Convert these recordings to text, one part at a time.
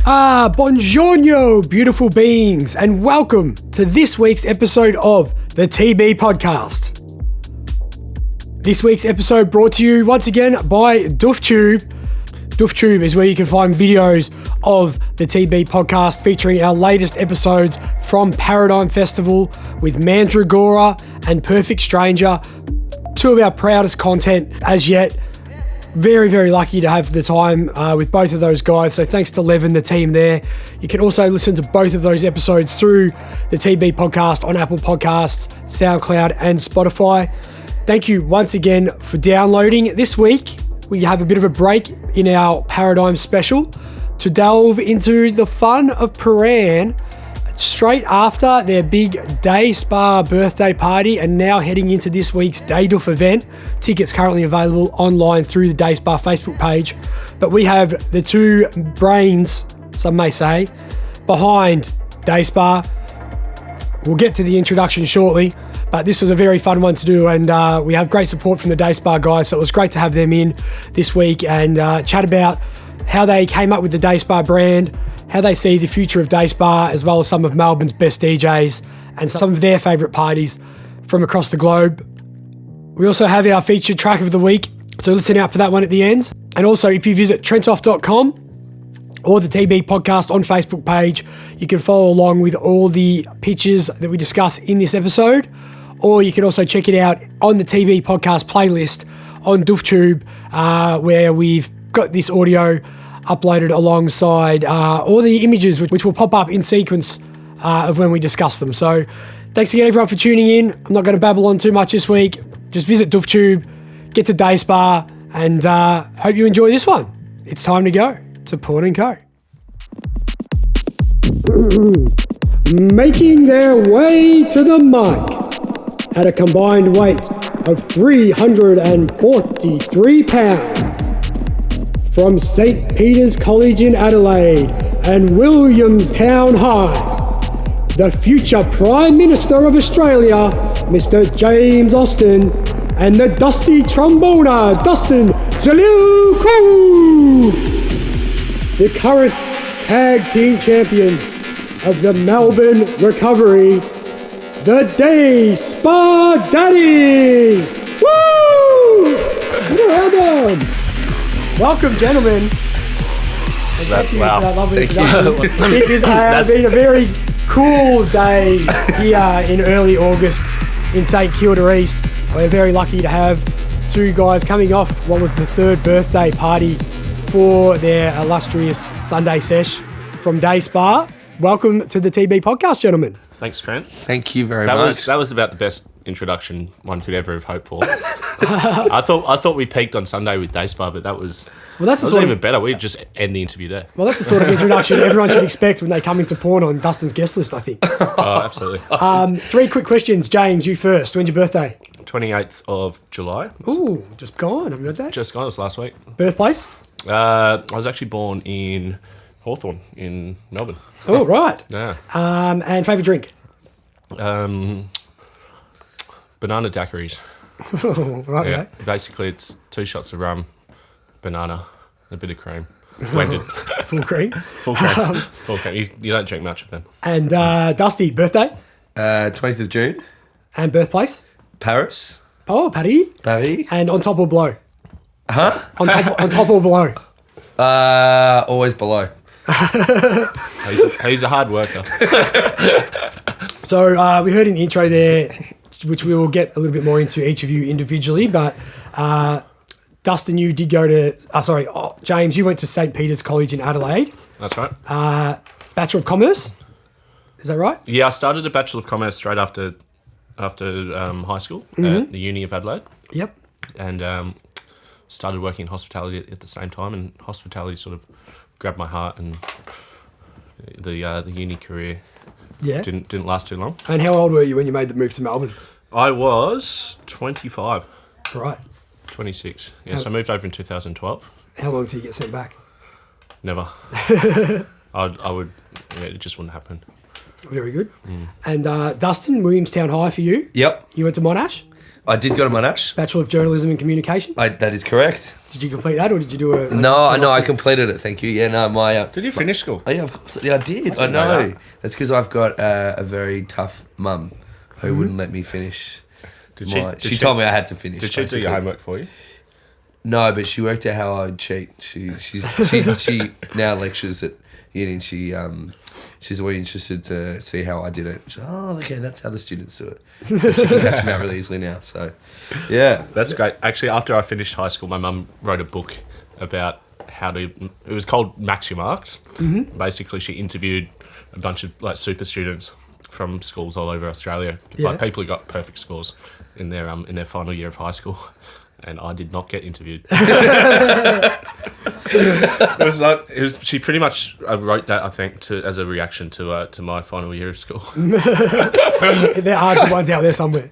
Buongiorno, beautiful beings, and welcome to this week's episode of the TB Podcast. This week's episode brought to you once again by DuffTube. DuffTube is where you can find videos of the TB Podcast featuring our latest episodes from Paradigm Festival with Mandragora and Perfect Stranger, two of our proudest content as yet. Very, very lucky to have the time with both of those guys. So thanks to Lev and the team there. You can also listen to both of those episodes through the TB Podcast on Apple Podcasts, SoundCloud and Spotify. Thank you once again for downloading. This week, we have a bit of a break in our Paradigm special to delve into the fun of Paran straight after their big Day Spa birthday party and now heading into this week's Day Duff event. Tickets currently available online through the Day Spa Facebook page. But we have the two brains, some may say, behind Day Spa. We'll get to the introduction shortly, but this was a very fun one to do, and we have great support from the Day Spa guys, so it was great to have them in this week and chat about how they came up with the Day Spa brand, how they see the future of Day Spa, as well as some of Melbourne's best DJs and some of their favourite parties from across the globe. We also have our featured track of the week, so listen out for that one at the end. And also, if you visit trentoff.com or the TB Podcast on Facebook page, you can follow along with all the pictures that we discuss in this episode, or you can also check it out on the TB Podcast playlist on DuffTube, where we've got this audio uploaded alongside all the images which will pop up in sequence of when we discuss them. So thanks again everyone for tuning in. I'm not going to babble on too much this week. Just visit DuffTube, get to Day Spa, and hope you enjoy this one. It's time to go to Port & Co. Making their way to the mic at a combined weight of 343 pounds. From St. Peter's College in Adelaide and Williamstown High, the future Prime Minister of Australia, Mr. James Austin, and the dusty tromboner, Dustin Guilloux-Cooke, the current tag team champions of the Melbourne Recovery, the Day Spa Daddies. Woo! Get around them. Welcome, gentlemen. Thank you for that lovely introduction. It has been a very cool day here in early August in St Kilda East. We're very lucky to have two guys coming off what was the third birthday party for their illustrious Sunday Sesh from Day Spa. Welcome to the TB Podcast, gentlemen. Thanks, Grant. Thank you very much. That was about the best introduction one could ever have hoped for. I thought we peaked on Sunday with Day Spa, but that was even better. We'd just end the interview there. Well, that's the sort of introduction everyone should expect when they come into porn on Dustin's guest list, I think. Oh, absolutely. Three quick questions. James, you first. When's your birthday? 28th of July. Ooh, just gone. Have you got that? Just gone. It was last week. Birthplace? I was actually born in Hawthorn in Melbourne. Oh, right. Yeah. And favourite drink? Banana daiquiris. Right, Yeah. okay. Basically, it's 2 shots of rum, banana, a bit of cream. Blended. Full cream. Full cream. Full cream. You don't drink much of them. And Dusty, birthday? 20th of June, And birthplace? Paris. Oh, Paddy. Paris. And on top or below? Huh? On top or below? Always below. He's a hard worker. So we heard in the intro there, which we will get a little bit more into each of you individually, but Dustin, you did go to, James, you went to St. Peter's College in Adelaide. That's right. Bachelor of Commerce, is that right? Yeah, I started a Bachelor of Commerce straight after high school at the Uni of Adelaide. Yep. And started working in hospitality at the same time, and hospitality sort of grabbed my heart, and the uni career didn't last too long. And how old were you when you made the move to Melbourne? I was 25. Right. 26. Yeah, so I moved over in 2012. How long till you get sent back? Never. I would, it just wouldn't happen. Very good. And Dustin, Williamstown High for you? Yep. You went to Monash? I did go to Monash. Bachelor of Journalism and Communication. That is correct. Did you complete that, or did you do a? No, I completed it. Thank you. Yeah, no, my. Did you finish school? Oh, yeah, of course. Yeah, I did. I know know. that. That's because I've got a very tough mum who wouldn't let me finish. She told me I had to finish. Did she do your homework for you? No, but she worked out how I would cheat. She now lectures at uni, and she's always interested to see how I did it. She's like, oh, okay, that's how the students do it. So she can catch me out really easily now. So, yeah, that's great. Actually, after I finished high school, my mum wrote a book about how to. It was called Max Your Marks. Mm-hmm. Basically, she interviewed a bunch of like super students from schools all over Australia, like people who got perfect scores in their final year of high school. And I did not get interviewed. She pretty much wrote that, I think, as a reaction to my final year of school. There are good ones out there somewhere.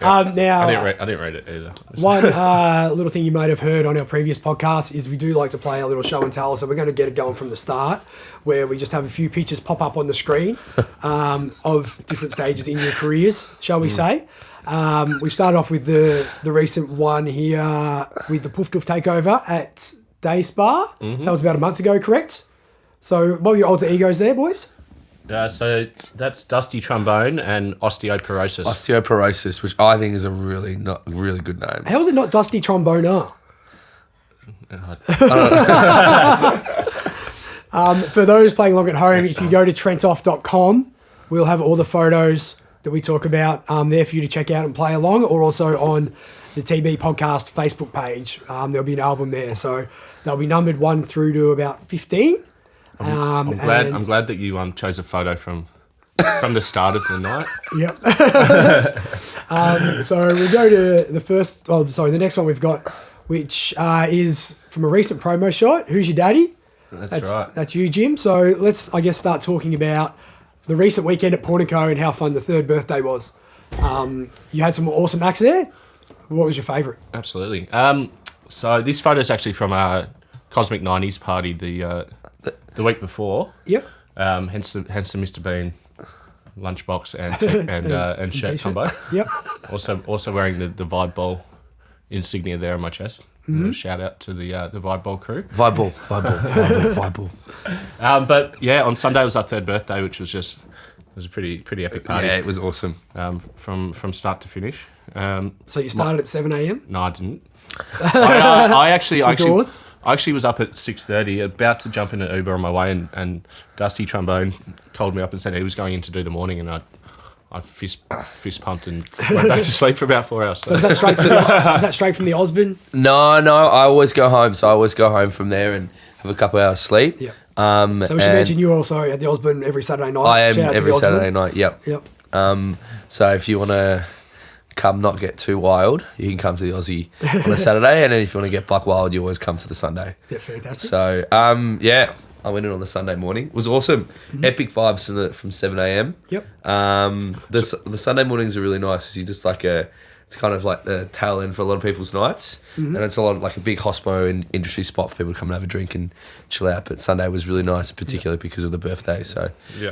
Now, I didn't read it either. One little thing you might have heard on our previous podcast is we do like to play a little show and tell. So we're going to get it going from the start, where we just have a few pictures pop up on the screen of different stages in your careers, shall we say. We started off with the recent one here with the Poof Doof takeover at Day Spa. Mm-hmm. That was about a month ago, correct? So what were your alter egos there, boys? So that's Dusty Trombone and Osteoporosis. Osteoporosis, which I think is a really good name. How is it not Dusty Tromboner? For those playing along at home, if you go to trentoff.com, we'll have all the photos that we talk about there for you to check out and play along, or also on the TB Podcast Facebook page. There'll be an album there. So they'll be numbered 1 through to about 15. I'm glad that you chose a photo from the start of the night. Yep. So we go to the next one we've got, which is from a recent promo shot. Who's your daddy? That's right. That's you, Jim. So let's, I guess, start talking about the recent weekend at Portico and how fun the third birthday was. You had some awesome acts there. What was your favourite? Absolutely. So this photo is actually from our Cosmic 90s party the week before. Yep. Hence the Mr. Bean lunchbox and shirt combo. Yep. Also wearing the Vibe Ball insignia there on my chest. Mm-hmm. Shout out to the Vibe Ball crew. Vibe Ball. But yeah, on Sunday was our third birthday, which was a pretty epic party. Yeah, it was awesome. From start to finish. So you started at 7 a.m? No, I didn't. I actually was up at 6:30, about to jump in an Uber on my way, and Dusty Trombone called me up and said he was going in to do the morning, and I fist pumped and went back to sleep for about 4 hours. So is that straight from the Osborne? No, I always go home. So I always go home from there and have a couple hours sleep. Yeah. So we should mention you're also at the Osborne every Saturday night. I am every Saturday night. Yep. So if you want to come not get too wild, you can come to the Aussie on a Saturday, and then if you want to get buck wild, you always come to the Sunday. Yeah, fantastic. So I went in on the Sunday morning. It was awesome. Mm-hmm. Epic vibes from 7 a.m. Yep. The Sunday mornings are really nice. You just it's kind of like the tail end for a lot of people's nights, and it's a lot of like a big hospo and industry spot for people to come and have a drink and chill out. But Sunday was really nice, particularly because of the birthday. So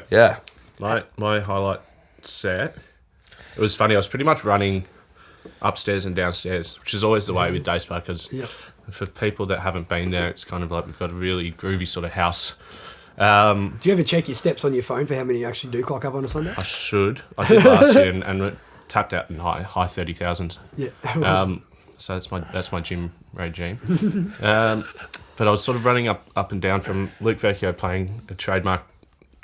yeah. My highlight set. It was funny. I was pretty much running upstairs and downstairs, which is always the way with Day Spa, because for people that haven't been there, it's kind of like we've got a really groovy sort of house. Do you ever check your steps on your phone for how many you actually do clock up on a Sunday? I should. I did last year and tapped out in high 30,000s. Yeah. So that's my gym regime. But I was sort of running up and down from Luke Vecchio playing a trademark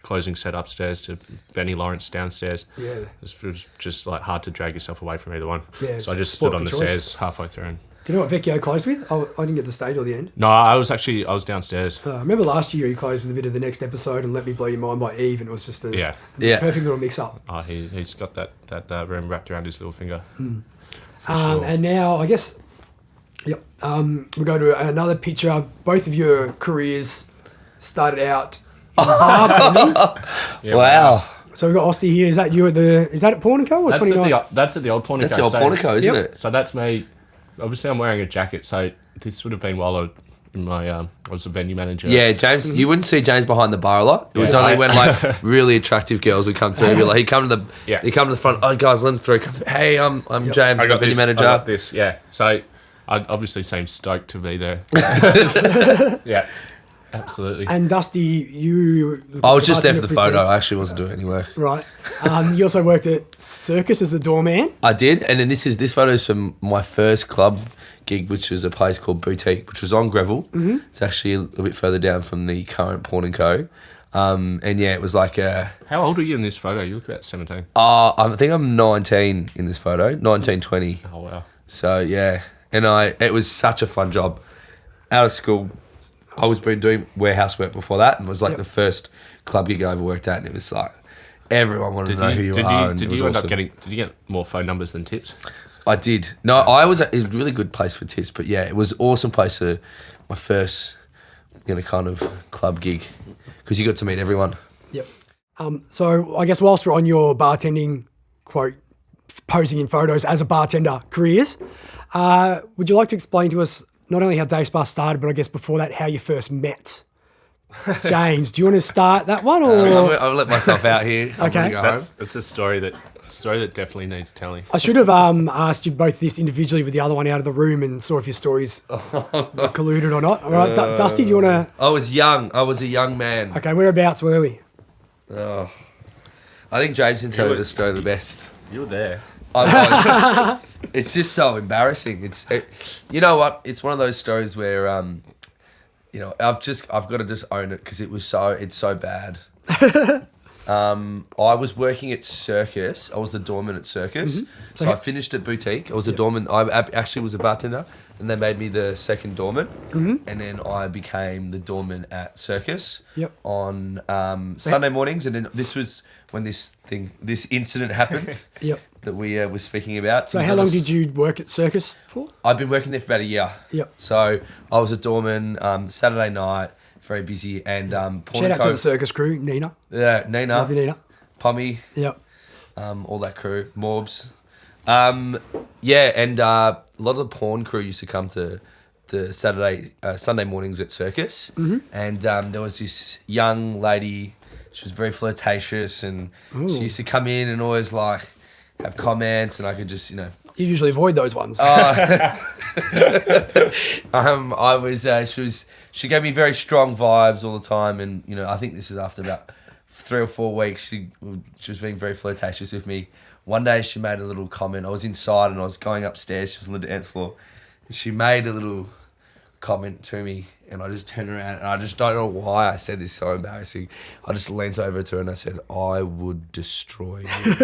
closing set upstairs to Benny Lawrence downstairs. Yeah. It was just like hard to drag yourself away from either one. Yeah, so I just stood on the stairs halfway through. And do you know what Vecchio closed with? I didn't get the stage or the end. No, I was downstairs. I remember last year he closed with a bit of the next episode and Let Me Blow Your Mind by Eve, and it was just a perfect little mix-up. Oh, he's got that room wrapped around his little finger. Mm. Sure. And now, I guess, we go to another picture. Both of your careers started out in bartending. Wow. So we've got Austin here. Is that you is that at Portico or 29? That's at the old Portico. That's the old Portico, isn't it? So that's me. Obviously, I'm wearing a jacket, so this would have been while I I was a venue manager. Yeah, James. You wouldn't see James behind the bar a lot. It was Yeah, only when like really attractive girls would come through. He'd be like, he'd come to the front. Oh, guys, let them through. Come through. Hey, I'm James, I got venue this, manager. I got this. Yeah. So I obviously seemed stoked to be there. Yeah. Absolutely. And Dusty, you... I was just there for the photo. I actually wasn't doing any work. Right. You also worked at Circus as the doorman. I did, and then this photo is from my first club gig, which was a place called Boutique, which was on Greville. Mm-hmm. It's actually a little bit further down from the current Pawn & Co. And yeah, it was like a... How old are you in this photo? You look about 17. I think I'm 19 in this photo, 19, 20. Oh, wow. So yeah, and it was such a fun job. Out of school, I was been doing warehouse work before that, and it was like the first club gig I ever worked at, and it was like everyone wanted to know who you are. Did you end up getting? Did you get more phone numbers than tips? I did. No, it was a really good place for tips, but yeah, it was an awesome place for my first, kind of club gig, because you got to meet everyone. Yep. So I guess whilst we're on your bartending, quote, posing in photos as a bartender careers, would you like to explain to us not only how Day Spa started, but I guess before that, how you first met James? Do you want to start that one, or I'll let myself out here. Okay, it's a story that definitely needs telling. I should have asked you both this individually with the other one out of the room and saw if your stories colluded or not. All right, Dusty, do you want to? I was young. I was a young man. Okay, whereabouts were we? Oh, I think James can tell you the story the best. You were there. I was. It's just so embarrassing. You know what? It's one of those stories where, I've got to just own it because it's so bad. I was working at Circus. I was the doorman at Circus. Mm-hmm. So I finished at Boutique. I was a doorman. I actually was a bartender, and they made me the second doorman. Mm-hmm. And then I became the doorman at Circus on Sunday mornings. And then this was when this incident happened. Yep. That we were speaking about. So how long did you work at Circus for? I've been working there for about a year. Yep. So I was a doorman Saturday night, very busy, and shout out to the Circus crew, Nina. Yeah, Nina. Love you, Nina. Pommy. Yep. All that crew, Morbs. And a lot of the Pawn crew used to come to Sunday mornings at Circus, and there was this young lady. She was very flirtatious, and she used to come in and always like have comments, and I could just, You usually avoid those ones. She gave me very strong vibes all the time, and I think this is after about 3 or 4 weeks. She was being very flirtatious with me. One day she made a little comment. I was inside and I was going upstairs. She was on the dance floor. She made a little comment to me, and I just turned around, and I just don't know why I said this. So embarrassing. I just leant over to her and I said, "I would destroy you."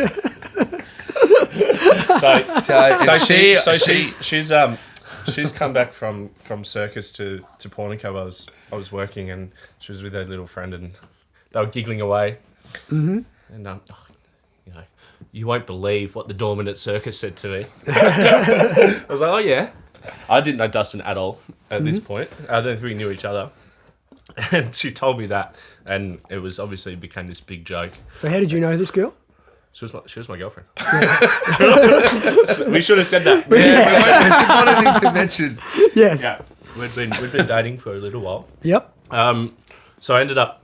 She's come back from Circus to Pawn & Co. I was working, and she was with her little friend, and they were giggling away. Mm-hmm. And you won't believe what the doorman at Circus said to me. I was like, oh yeah. I didn't know Dustin at all at this point. I don't think we knew each other. And she told me that, and it was obviously became this big joke. So how did you know this girl? She was my girlfriend. We should have said that. It's not anything to mention. Yes. Yeah. We'd been dating for a little while. Yep. So I ended up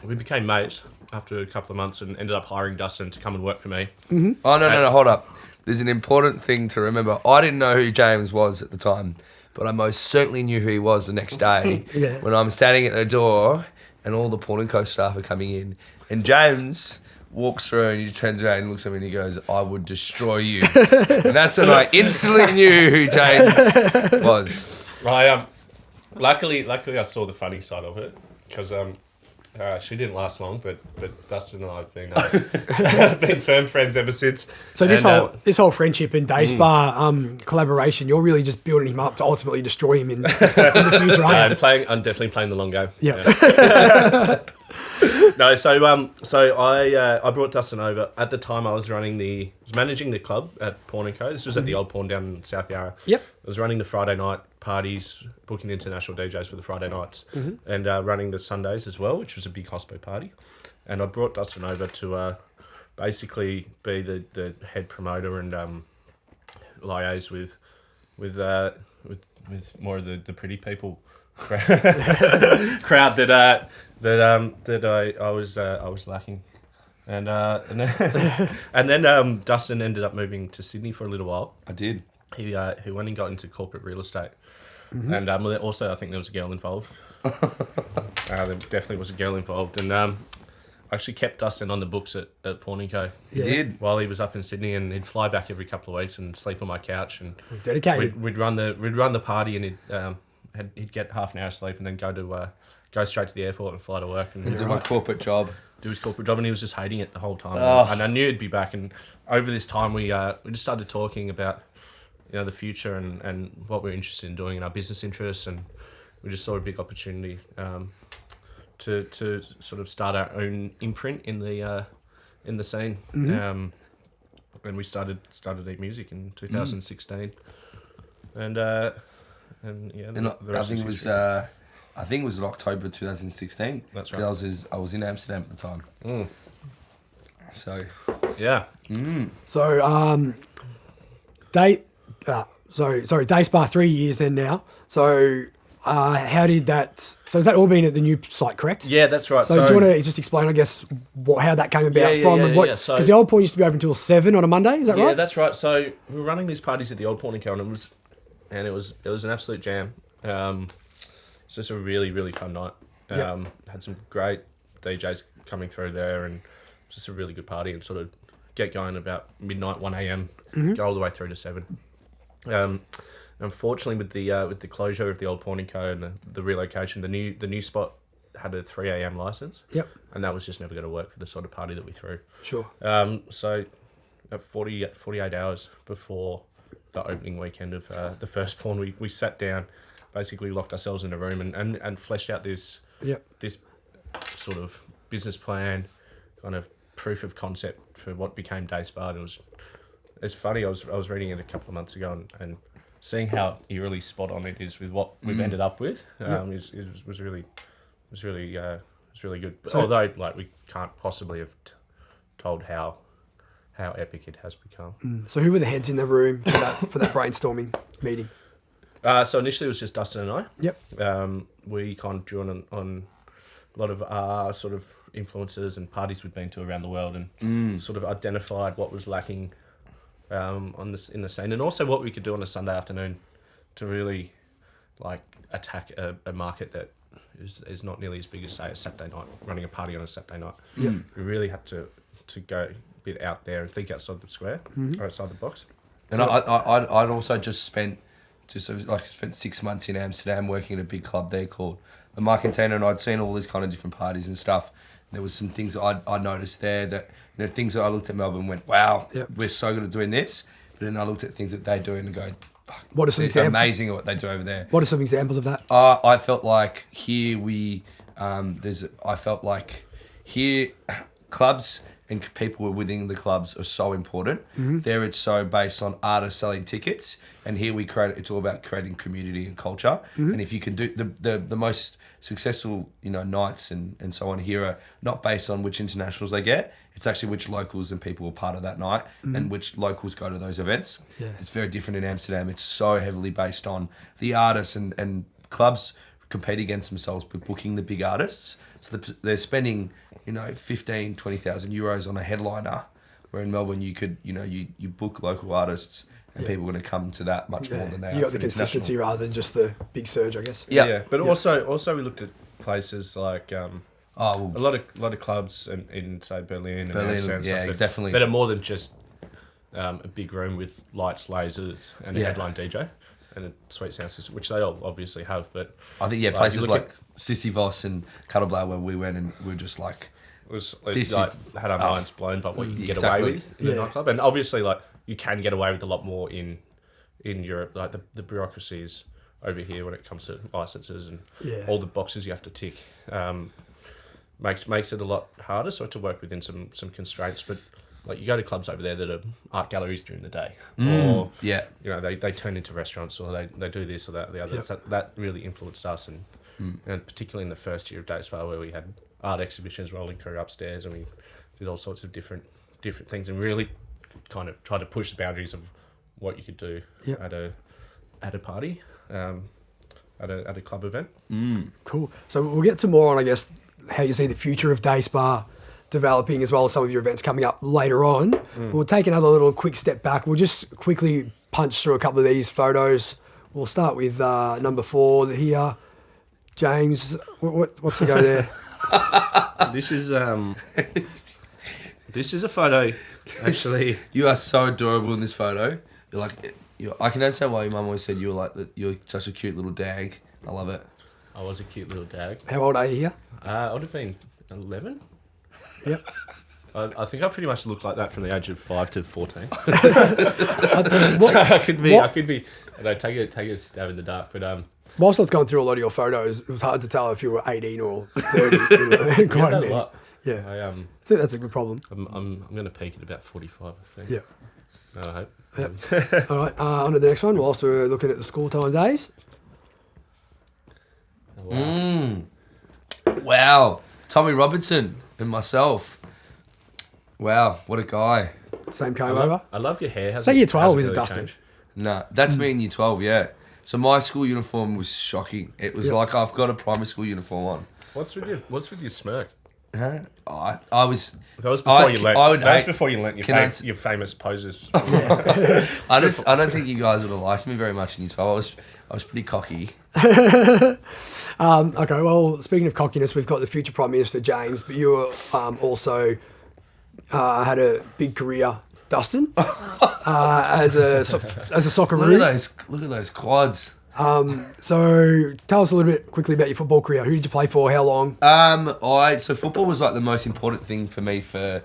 we became mates after a couple of months, and ended up hiring Dustin to come and work for me. Mm-hmm. Oh no, hold up. There's an important thing to remember. I didn't know who James was at the time, but I most certainly knew who he was the next day when I'm standing at the door and all the Pawn & Co staff are coming in, and James walks through and he turns around and looks at me and he goes, "I would destroy you." And that's when I instantly knew who James was. Luckily I saw the funny side of it, because she didn't last long, but Dustin and I have been firm friends ever since. So this whole friendship and Day Spa collaboration, you're really just building him up to ultimately destroy him in the future. I'm definitely playing the long game. Yeah. No, so I brought Dustin over. At the time, I was managing the club at Pawn & Co. This was at the old Pawn down in South Yarra. Yep. I was running the Friday night parties, booking the international DJs for the Friday nights, and running the Sundays as well, which was a big hospo party. And I brought Dustin over to basically be the head promoter and liaise with more of the pretty people crowd that I was lacking. And then Dustin ended up moving to Sydney for a little while. I did. He went and got into corporate real estate, and also I think there was a girl involved. There definitely was a girl involved, and I actually kept Dustin on the books at Pornico. He did While he was up in Sydney, and he'd fly back every couple of weeks and sleep on my couch, and dedicated. We'd run the party, and he'd get half an hour sleep, and then go straight to the airport and fly to work and do my corporate job. Do his corporate job, and he was just hating it the whole time. Oh. And I knew he'd be back. And over this time, we just started talking about the future and what we're interested in doing and our business interests, and we just saw a big opportunity to sort of start our own imprint in the scene. And we started Eat Music in 2016, and I think it was in October 2016. That's right. I was in Amsterdam at the time. So yeah. So Day Spa 3 years then now. So how did that? So has that all been at the new site, correct? Yeah, that's right. So do you want to just explain, I guess, how that came about because the old pawn used to be open until 7 on a Monday. Is that right? Yeah, that's right. So we were running these parties at the old Pornico, and it was an absolute jam. It's just a really, really fun night. Had some great DJs coming through there, and just a really good party, and sort of get going about midnight, 1 a.m, go all the way through to 7. Unfortunately, with the closure of the old Pornico and the relocation, the new spot had a 3 a.m. license. Yep. And that was just never going to work for the sort of party that we threw. Sure. So at 48 hours before the opening weekend of the first pawn, we sat down, basically locked ourselves in a room and fleshed out this sort of business plan, kind of proof of concept for what became Day Spa. And it's funny, I was reading it a couple of months ago and seeing how eerily spot on it is with what we've ended up with was really good. So, although we can't possibly have told how epic it has become. So who were the heads in the room for that brainstorming meeting? So initially it was just Dustin and I. Yep. We kind of drew on a lot of sort of influences and parties we'd been to around the world, and sort of identified what was lacking in the scene, and also what we could do on a Sunday afternoon to really attack a market that is not nearly as big as, say, a Saturday night, running a party on a Saturday night. Yep. We really had to go a bit out there and think outside the square or outside the box. And I'd also just spent 6 months in Amsterdam working at a big club there called the Markentine, and I'd seen all these kind of different parties and stuff. And there was some things I noticed there that things that I looked at Melbourne and went, wow, we're so good at doing this. But then I looked at things that they do and go, fuck, what are some examples? Amazing at what they do over there. What are some examples of that? I felt like here clubs and people within the clubs are so important. There it's so based on artists selling tickets, and here it's all about creating community and culture. And if you can do the most successful nights and so on here are not based on which internationals they get, it's actually which locals and people are part of that night and which locals go to those events. It's very different in Amsterdam. It's so heavily based on the artists, and clubs compete against themselves with booking the big artists. So they're spending 15,000, 20,000 euros on a headliner, where in Melbourne you could you book local artists and people are going to come to that much more than they are. You got the consistency rather than just the big surge, I guess. But also we looked at places like a lot of clubs in say Berlin and Amsterdam, definitely, that are more than just a big room with lights, lasers, and a headline DJ. And a sweet sound system, which they all obviously have, but I think places like Sissy Voss and Cuddleblad, where we went and we were just like, had our minds blown by what you can get away with in a nightclub, and obviously you can get away with a lot more in Europe. Like the bureaucracies over here when it comes to licenses and all the boxes you have to tick makes it a lot harder. So to work within some constraints, but. You go to clubs over there that are art galleries during the day, or they turn into restaurants, or they do this or that or the other. So that really influenced us, and particularly in the first year of Day Spa, where we had art exhibitions rolling through upstairs, and we did all sorts of different things, and really kind of tried to push the boundaries of what you could do at a party. at a club event. Cool. So we'll get to more on, I guess, how you see the future of Day Spa developing, as well as some of your events coming up later on. We'll take another little quick step back. We'll just quickly punch through a couple of these photos. We'll start with number 4 here. James, what's the go there? This is a photo. Actually, You are so adorable in this photo. You're like, I can understand why your mum always said you were like that. You're such a cute little dag. I love it. I was a cute little dag. How old are you here? I would have been 11. Yep. I think I pretty much looked like that from the age of 5 to 14. What- So I could be. what- I could be. Take a stab in the dark, but Whilst I was going through a lot of your photos, it was hard to tell if you were 18 or 30. Quite a a bit. lot. Yeah. I I think that's a good problem. I'm going to peak at about 45. I think. Yeah. No, I hope. Yep. All right, on to the next one. Whilst we're looking at the school time days. Wow. Wow. Tommy Robinson and myself. Wow, what a guy. Same came over. I love your hair. Is that year 12, is it, Dustin? Nah, that's me in year 12, yeah. So my school uniform was shocking. It was like I've got a primary school uniform on. What's with your smirk? Huh? I was... That was before you learnt. That was hate- before you learnt your famous poses. I don't think you guys would have liked me very much in year 12. I was pretty cocky. Okay, well, speaking of cockiness, we've got the future Prime Minister, James, but you also had a big career, Dustin, as a Socceroo. Look at those quads. So tell us a little bit quickly about your football career. Who did you play for? How long? So football was like the most important thing for me for,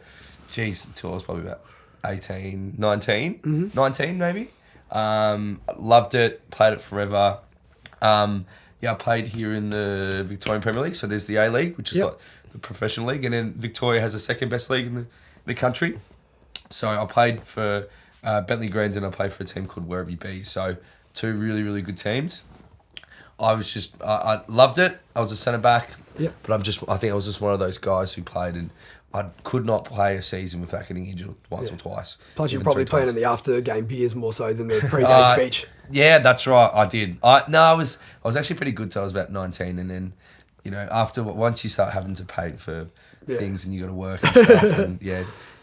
until I was probably about 18, 19, 19 maybe. Loved it, played it forever. I played here in the Victorian Premier League. So there's the A League, which is like the professional league, and then Victoria has the second best league in the country. So I played for Bentley Greens, and I played for a team called Werribee Bees. So 2 really, really good teams. I loved it. I was a centre back, but I think I was just one of those guys who played, and I could not play a season without getting injured once or twice. Plus, you're even probably 3 playing times. in the after-game beers more so than the pre-game speech. Yeah, that's right. I did. I was actually pretty good till I was about 19, and then, once you start having to pay for things and you got to work and stuff, and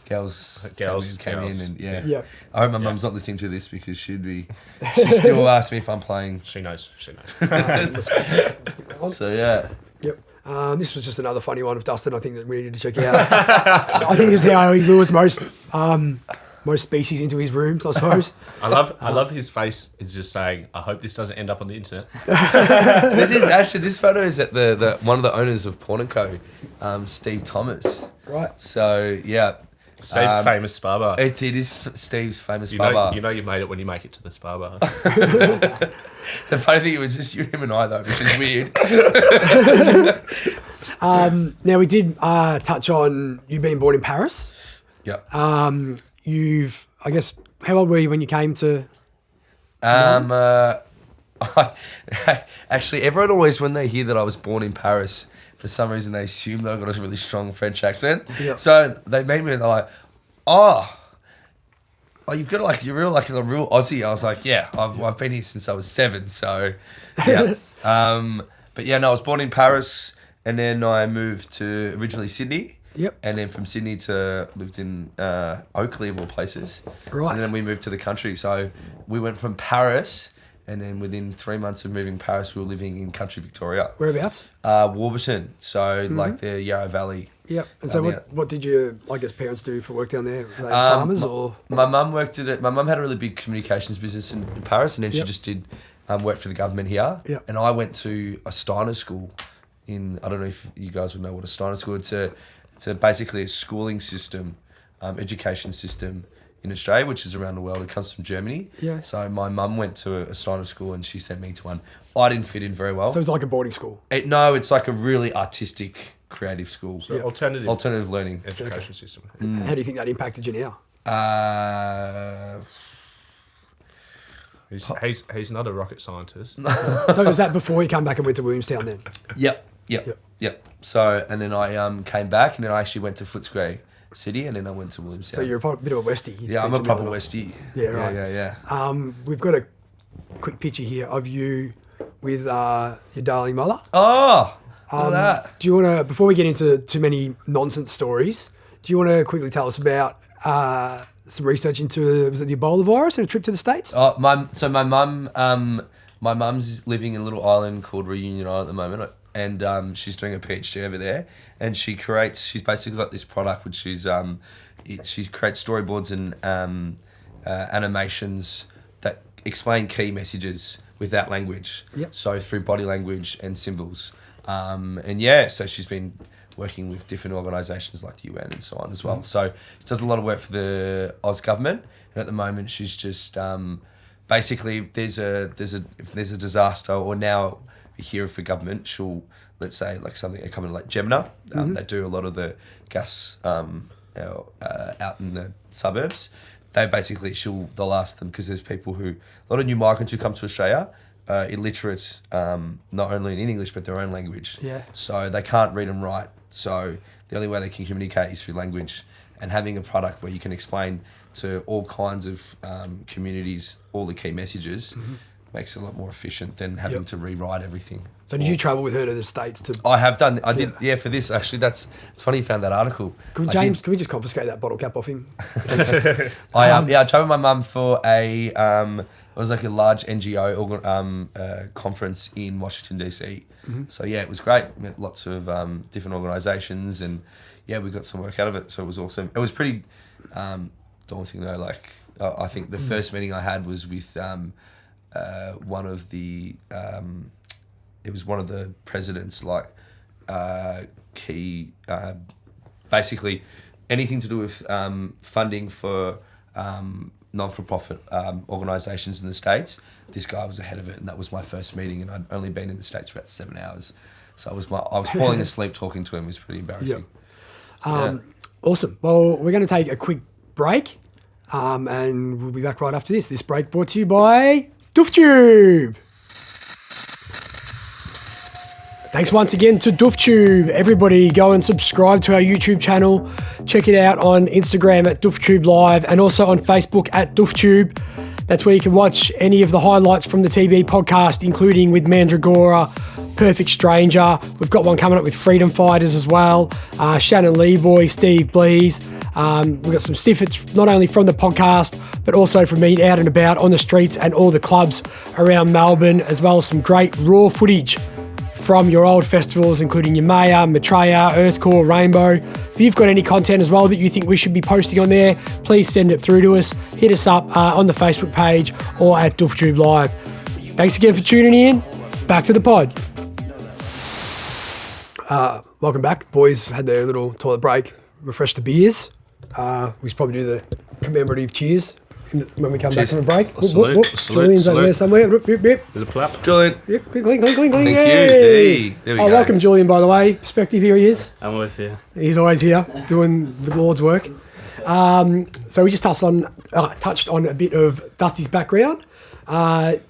girls came in, and I hope my mum's not listening to this because she still asks me if I'm playing. She knows. So yeah. Yep. This was just another funny one of Dustin, I think, that we needed to check out. I think this is how he lures most species into his rooms, I suppose. I love his face is just saying, I hope this doesn't end up on the internet. This photo is at the one of the owners of Porn & Co, Steve Thomas. Right. So yeah. Steve's famous spa bar. It is Steve's famous spa bar. You know you made it when you make it to the spa bar. The funny thing, it was just you, him and I though, which is weird. Now, we did touch on you being born in Paris. Yeah. I guess, how old were you when you came to... Actually, everyone always, when they hear that I was born in Paris, for some reason they assume that I've got a really strong French accent. Yep. So they meet me and they're like, oh, you've got a real Aussie. I was like, yeah, I've been here since I was 7. So yeah. But yeah, no, I was born in Paris, and then I moved to originally Sydney. Yep. And then from Sydney lived in Oakley, of all places. Right. And then we moved to the country. So we went from Paris, and then within 3 months of moving Paris, we were living in country Victoria. Whereabouts? Warburton. So like the Yarra Valley. Yep. And so what did your, parents do for work down there? Were they farmers or? My mum my mum had a really big communications business in Paris, and then she just did work for the government here. Yep. And I went to a Steiner school I don't know if you guys would know what a Steiner school is. It's basically a schooling system, education system in Australia, which is around the world. It comes from Germany. Yeah. So my mum went to a Steiner school, and she sent me to one. I didn't fit in very well. So it's like a boarding school? No, it's like a really artistic, creative school. So alternative learning. education system. How do you think that impacted you now? He's not a rocket scientist. So was that before you came back and went to Williamstown then? Yep. So, and then I came back, and then I actually went to Footscray City, and then I went to Williamstown. So you're a bit of a Westie. Yeah, I'm a proper Westie. Yeah, right. Yeah. We've got a quick picture here of you with your darling mother. Oh, look at that. Do you want to, before we get into too many nonsense stories, do you want to quickly tell us about some research into, was it the Ebola virus and a trip to the States? Oh, my mum's living in a little island called Reunion Island at the moment, and she's doing a PhD over there, and she's basically got this product which is she creates storyboards and animations that explain key messages without language. Yep. So through body language and symbols. So she's been working with different organisations like the UN and so on as well. So she does a lot of work for the Oz government, and at the moment she's just basically if there's a disaster, or now we hear for government, she'll, let's say like something, a company like Gemini, they do a lot of the gas out in the suburbs. They'll ask them, because there's people a lot of new migrants who come to Australia, illiterate, not only in English but their own language. Yeah. So they can't read and write. So the only way they can communicate is through language, and having a product where you can explain to all kinds of communities all the key messages makes it a lot more efficient than having to rewrite everything. So did you travel with her to the States to... I have done. I did, for this. Actually, it's funny you found that article. Can we just confiscate that bottle cap off him? I traveled with my mum for it was like a large NGO conference in Washington, D.C. So, yeah, it was great. We met lots of different organisations, and, yeah, we got some work out of it. So it was awesome. It was pretty daunting, though. Like, I think the first meeting I had was with one of the... it was one of the president's, like, key... basically, anything to do with funding for... non-for-profit organisations in the States. This guy was ahead of it, and that was my first meeting, and I'd only been in the States for about 7 hours. So I was falling asleep talking to him. It was pretty embarrassing. Yep. Awesome. Well, we're going to take a quick break, and we'll be back right after this. This break brought to you by DoofTube. Thanks once again to DoofTube. Everybody go and subscribe to our YouTube channel. Check it out on Instagram at DoofTube Live, and also on Facebook at DoofTube. That's where you can watch any of the highlights from the TB podcast, including with Mandragora, Perfect Stranger. We've got one coming up with Freedom Fighters as well. Shannon Leeboy, Steve Blees. We've got some snippets not only from the podcast, but also from me out and about on the streets and all the clubs around Melbourne, as well as some great raw footage from your old festivals, including your Maya, Maitreya, Earthcore, Rainbow. If you've got any content as well that you think we should be posting on there, please send it through to us. Hit us up on the Facebook page or at DoofTube Live. Thanks again for tuning in. Back to the pod. Welcome back. Boys had their little toilet break, refresh the beers. We should probably do the commemorative cheers when we come back from a break. Salute. Julian's over there somewhere. With a clap. Julian. Yep, clink, clink, clink, clink, clink. Thank Yay. you. There we go. Welcome, Julian, by the way. Perspective, here he is. I'm always here. He's always here doing the Lord's work. So we just touched on a bit of Dusty's background.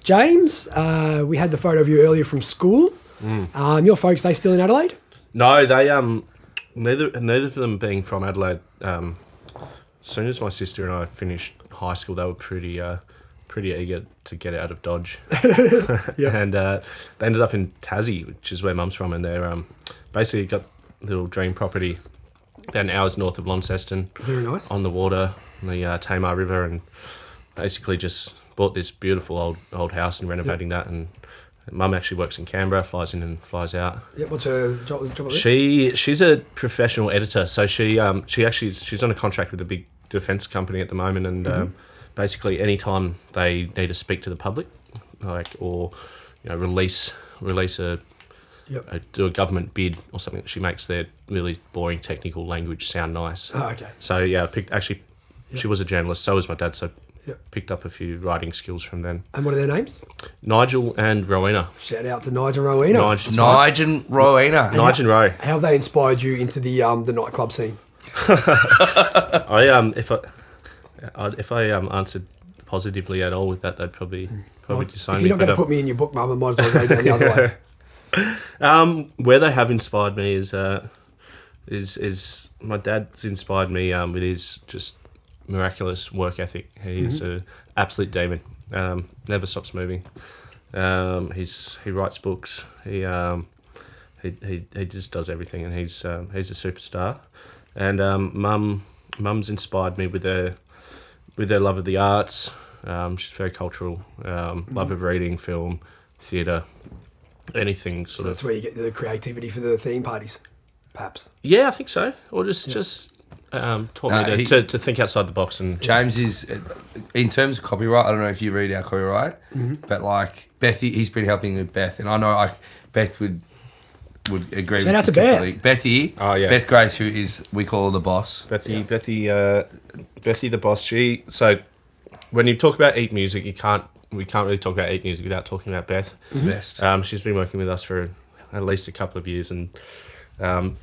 James, we had the photo of you earlier from school. Your folks, they still in Adelaide? No, they neither of them being from Adelaide. As soon as my sister and I finished high school, they were pretty eager to get out of Dodge. And they ended up in Tassie, which is where Mum's from, and they're basically got a little dream property about an hour's north of Launceston. Very nice. On the water, on the Tamar River, and basically just bought this beautiful old house and renovating that. And Mum actually works in Canberra, flies in and flies out. Yeah, what's her job up there? She's a professional editor, so she's on a contract with a big defence company at the moment, and basically anytime they need to speak to the public, release a do a government bid or something, she makes their really boring technical language sound nice. Oh, okay. So yeah, she was a journalist, so was my dad, so picked up a few writing skills from them. And what are their names? Nigel and Rowena. Shout out to Nigel and Rowena. Nigel and Rowena. Nigel and Row. How have they inspired you into the nightclub scene? If I answered positively at all with that, they'd probably disown me. If you're not going to put me in your book, Mum, I might as well go down the other way. Where they have inspired me is my dad's inspired me with his just miraculous work ethic. He is an absolute demon. Never stops moving. He writes books. He just does everything, and he's a superstar. And Mum's inspired me with her love of the arts. She's very cultural. Love of reading, film, theatre, anything sort of. That's where you get the creativity for the theme parties, perhaps. Yeah, I think so. Or just taught me to think outside the box. And James is, in terms of copyright, I don't know if you read our copyright, but like Beth, he's been helping with Beth, and I know Beth would agree Shout with out this to Beth. completely. Bethy, Beth Grace, who is, we call her the boss. Bethy, the boss. So when you talk about Eat Music, we can't really talk about Eat Music without talking about Beth. It's the best. She's been working with us for at least a couple of years, and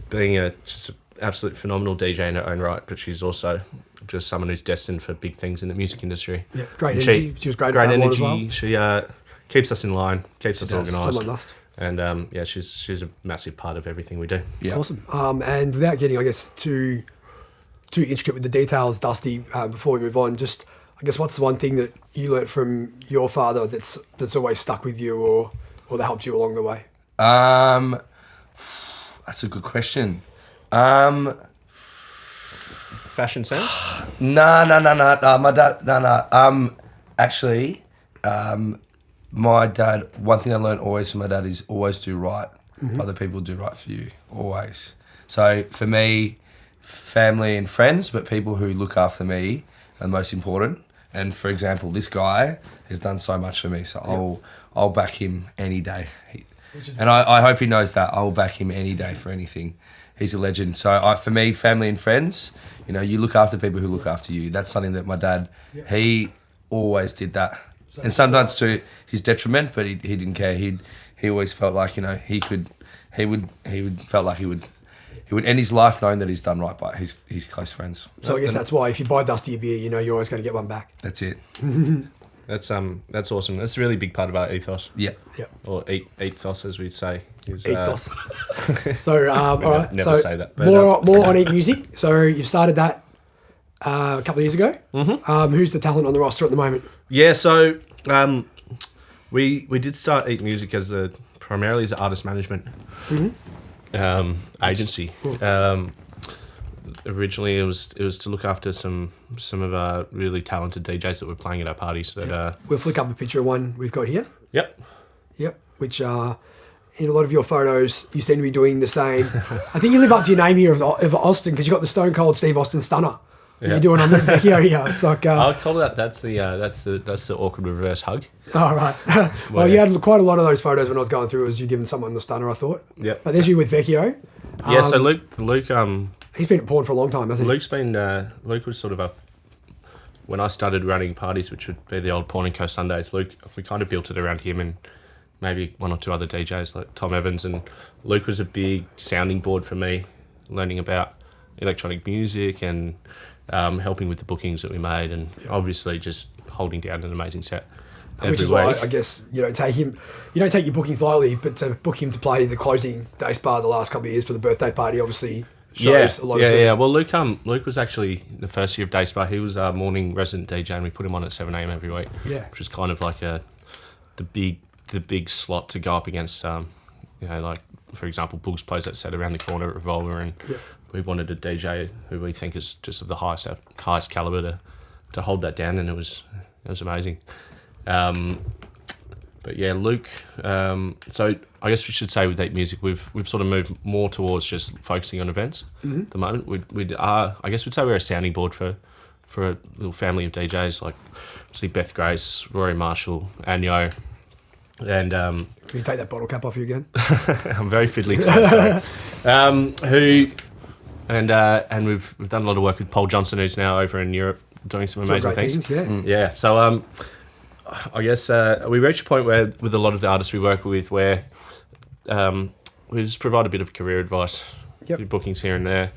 being just an absolute phenomenal DJ in her own right, but she's also just someone who's destined for big things in the music industry. Yeah, great energy. She was great at energy. As well. She keeps us in line, keeps us organised. Someone must. And she's a massive part of everything we do. Yeah. Awesome. And without getting, I guess, too intricate with the details, Dusty, before we move on, just I guess what's the one thing that you learnt from your father that's always stuck with you, or that helped you along the way? That's a good question. Fashion sense? No. My dad, actually, my dad, one thing I learned always from my dad is always do right. Other people do right for you, always. So for me, family and friends, but people who look after me are the most important. And for example, this guy has done so much for me, so I'll back him any day. And I hope he knows that. I'll back him any day for anything. He's a legend. So for me, family and friends, you look after people who look after you. That's something that my dad, he always did that. And sometimes to his detriment, but he didn't care. He always felt like, he would end his life knowing that he's done right by his close friends. So I guess that's why if you buy Dusty a beer, you're always going to get one back. That's it. That's awesome. That's a really big part of our ethos. Yeah. Or ethos, as we say. Ethos. So all right. Never so say that. But, more on Eat Music. So you started that a couple of years ago. Who's the talent on the roster at the moment? Yeah. So we did start Eat Music primarily as an artist management agency. Originally, it was to look after some of our really talented DJs that were playing at our parties. We'll flick up a picture of one we've got here. Yep. Which in a lot of your photos, you seem to be doing the same. I think you live up to your name here of Austin, because you got the Stone Cold Steve Austin stunner. Yeah. You're doing on the here. It's like I'd call that. That's the awkward reverse hug. Oh right. Well, you had quite a lot of those photos when I was going through. As you giving someone the stunner, I thought. Yeah. But there's you with Vecchio. Yeah. So Luke. He's been at porn for a long time, hasn't he? Luke was sort of when I started running parties, which would be the old Porn & Co Sundays. Luke, we kind of built it around him and maybe one or two other DJs like Tom Evans, and Luke was a big sounding board for me, learning about electronic music and helping with the bookings that we made, and obviously just holding down an amazing set. Which is why I guess you don't take your bookings lightly, but to book him to play the closing day spa the last couple of years for the birthday party obviously shows a lot of things. Yeah. Well, Luke was actually the first year of day spa. He was our morning resident DJ, and we put him on at 7 a.m. every week. Yeah, which was kind of like the big slot to go up against. Like for example, Boogs plays that set around the corner at Revolver, and we wanted a DJ who we think is just of the highest caliber to hold that down, and it was amazing. But yeah, Luke. So I guess we should say with Eat Music, we've sort of moved more towards just focusing on events at the moment. I guess we'd say we're a sounding board for a little family of DJs, like obviously Beth Grace, Rory Marshall, Anyo, and can you take that bottle cap off you again? I'm very fiddly today. And we've done a lot of work with Paul Johnson, who's now over in Europe doing some amazing things. Yeah. So I guess we reached a point where, with a lot of the artists we work with, where we just provide a bit of career advice, bookings here and there,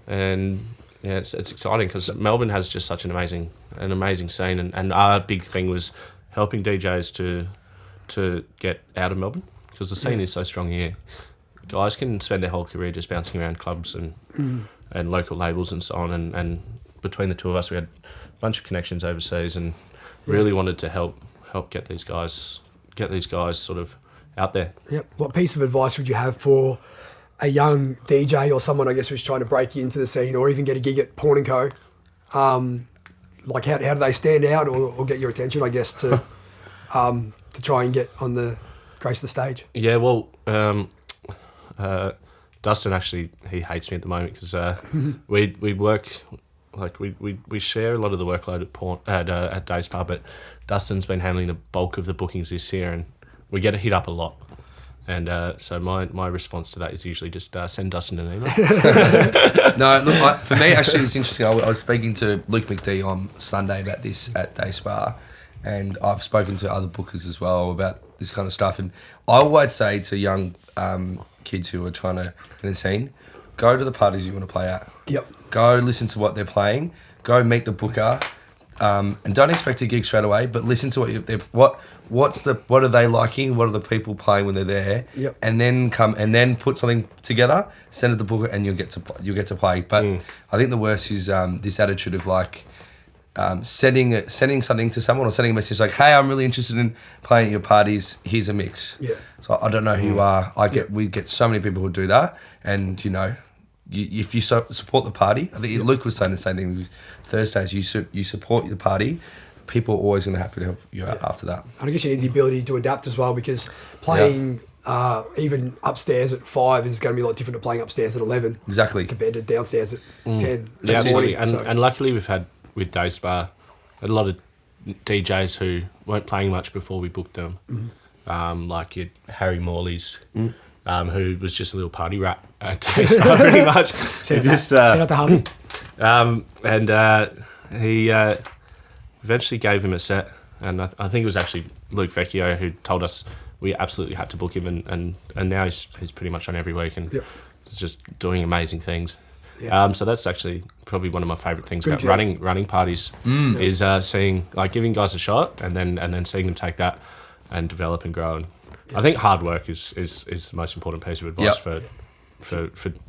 and yeah, it's exciting because Melbourne has just such an amazing scene, and our big thing was helping DJs to get out of Melbourne, because the scene is so strong here. Guys can spend their whole career just bouncing around clubs and local labels and so on, and between the two of us, we had a bunch of connections overseas, and really wanted to help help get these guys sort of out there. Yep. What piece of advice would you have for a young DJ or someone, I guess, who's trying to break into the scene or even get a gig at Porn & Co? Like how do they stand out or get your attention, I guess, to try and get on the grace the stage? Yeah, well, Dustin actually, he hates me at the moment because we work, like we share a lot of the workload at Day Spa, but Dustin's been handling the bulk of the bookings this year, and we get hit up a lot. And so my response to that is usually just send Dustin an email. No, look, for me, actually, it's interesting. I was speaking to Luke McD on Sunday about this at Day Spa, and I've spoken to other bookers as well about this kind of stuff. And I always say to young kids who are trying to get in the scene, go to the parties you want to play at. Yep. Go listen to what they're playing. Go meet the booker. And don't expect a gig straight away, but listen to what are they liking? What are the people playing when they're there? Yep. And then put something together, send it to the booker, and you'll get to play. But I think the worst is this attitude of like sending something to someone or sending a message like, "Hey, I'm really interested in playing at your parties. Here's a mix." Yeah. So I don't know who you are. We get so many people who do that, and if you support the party, I think Luke was saying the same thing. Thursdays, you support the party, people are always going to be happy to help you out after that. And I guess you need the ability to adapt as well, because playing even upstairs at 5 is going to be a lot different to playing upstairs at 11. Exactly. Compared to downstairs at 10. Yeah, absolutely. Morning, And luckily we've had, with Day Spa, a lot of DJs who weren't playing much before we booked them. Like your Harry Morley's, who was just a little party rat at Day Spa pretty much. Shout out to Harvey. He eventually gave him a set, and I think it was actually Luke Vecchio who told us we absolutely had to book him, and now he's pretty much on every week and is just doing amazing things. Yeah. So that's actually probably one of my favourite things about running parties is giving guys a shot and then seeing them take that and develop and grow. And I think hard work is the most important piece of advice for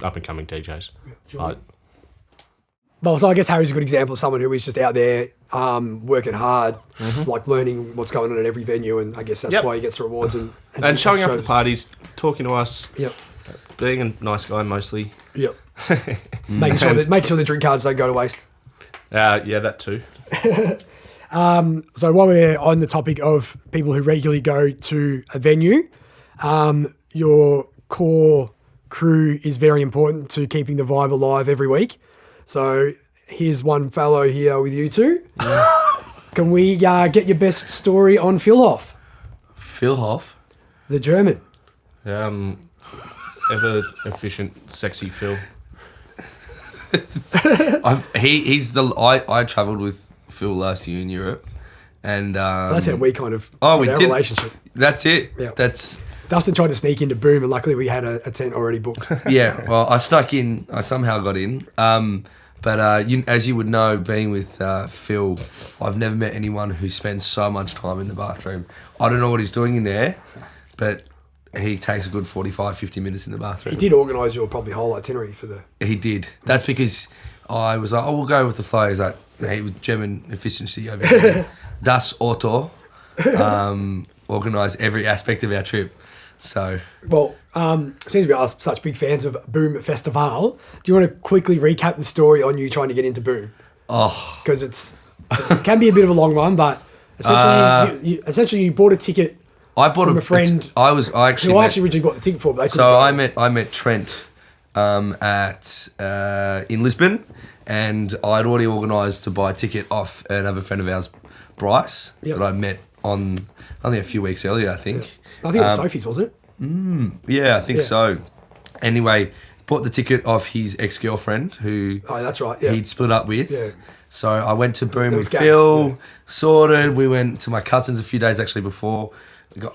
up and coming DJs. Well, so I guess Harry's a good example of someone who is just out there working hard, like learning what's going on at every venue, and I guess that's why he gets rewards and showing up at the parties, talking to us, Yep. being a nice guy mostly. Yep. Making sure the drink cards don't go to waste. Yeah, that too. So while we're on the topic of people who regularly go to a venue, your core crew is very important to keeping the vibe alive every week. So here's one fellow here with you two. Can we get your best story on Phil Hoff? Phil Hoff? The German. Ever efficient, sexy Phil. I travelled with Phil last year in Europe, and that's how we kind of we our did relationship. That's it. Yeah. That's Dustin tried to sneak into Boom, and luckily we had a tent already booked. yeah. Well, I snuck in. I somehow got in. But as you would know, being with Phil, I've never met anyone who spends so much time in the bathroom. I don't know what he's doing in there, but he takes a good 45, 50 minutes in the bathroom. He did organise your probably whole itinerary for the... He did. That's because I was like, we'll go with the flow. He's like, hey, with German efficiency over here. Das Auto. Organise every aspect of our trip. So... Well, since we are such big fans of Boom Festival, do you want to quickly recap the story on you trying to get into Boom? Oh. Because it can be a bit of a long one, but essentially you bought a ticket... I bought from a friend. I actually originally bought the ticket for, but they couldn't go. I met Trent in Lisbon, and I'd already organised to buy a ticket off another friend of ours, Bryce, that I met on only a few weeks earlier, I think. Yeah. I think it was Sophie's, wasn't it? Yeah, I think so. Anyway, bought the ticket off his ex-girlfriend who that's right, yeah. he'd split up with. Yeah. So I went to Boom with games, Phil, sorted. We went to my cousin's a few days actually before.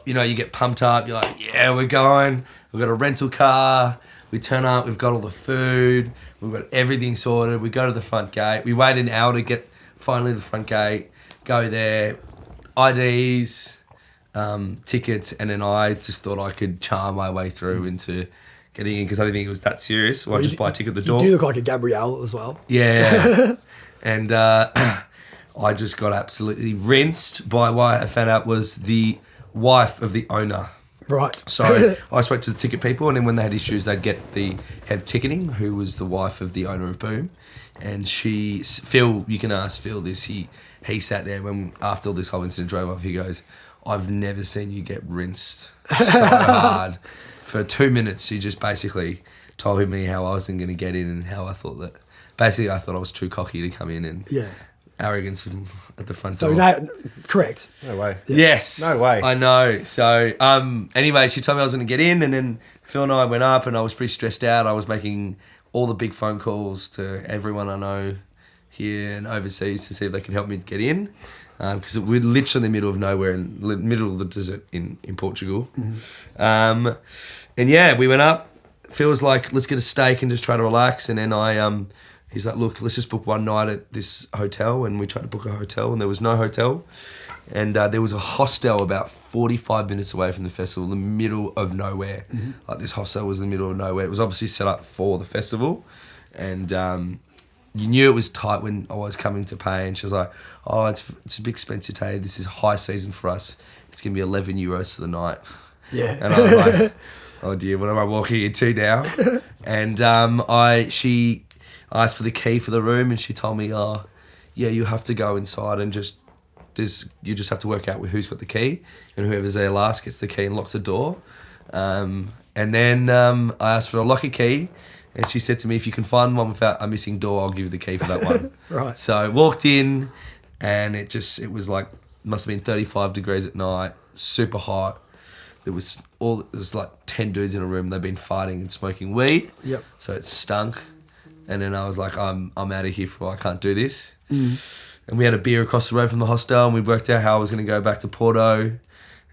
You get pumped up. You're like, yeah, we're going. We've got a rental car. We turn up. We've got all the food. We've got everything sorted. We go to the front gate. We wait an hour to get finally to the front gate. Go there. IDs, tickets, and then I just thought I could charm my way through into getting in because I didn't think it was that serious. So I just buy a ticket at the door. You do look like a Gabrielle as well. Yeah. And I just got absolutely rinsed by what I found out was the wife of the owner. Right. So I spoke to the ticket people, and then when they had issues, they'd get the head ticketing, who was the wife of the owner of Boom. And Phil, you can ask Phil this, he sat there when, after all this whole incident drove off, he goes, I've never seen you get rinsed so hard. For 2 minutes, he just basically told me how I wasn't going to get in and how I thought that, basically I thought I was too cocky to come in and arrogance at the front door. So correct. No way. Yes. No way. I know. So anyway, she told me I was going to get in, and then Phil and I went up, and I was pretty stressed out. I was making all the big phone calls to everyone I know here and overseas to see if they could help me get in. Because we're literally in the middle of nowhere, in the middle of the desert in Portugal. Mm-hmm. And yeah, we went up. Phil was like, let's get a steak and just try to relax. And then he's like, look, let's just book one night at this hotel. And we tried to book a hotel, and there was no hotel. And there was a hostel about 45 minutes away from the festival, in the middle of nowhere. Mm-hmm. Like, this hostel was in the middle of nowhere. It was obviously set up for the festival. And you knew it was tight when I was coming to pay. And she was like, oh, it's a bit expensive today. This is high season for us. It's going to be €11 for the night. Yeah. And I was like, oh dear, what am I walking into now? And she asked for the key for the room, and she told me, oh, yeah, you have to go inside and you just have to work out who's got the key, and whoever's there last gets the key and locks the door. And then I asked for a locker key, and she said to me, if you can find one without a missing door, I'll give you the key for that one. Right. So I walked in, and it was like, must have been 35 degrees at night, super hot. There was like 10 dudes in a room. They'd been fighting and smoking weed. Yep. So it stunk. And then I was like, I'm out of here I can't do this. Mm. And we had a beer across the road from the hostel, and we worked out how I was going to go back to Porto.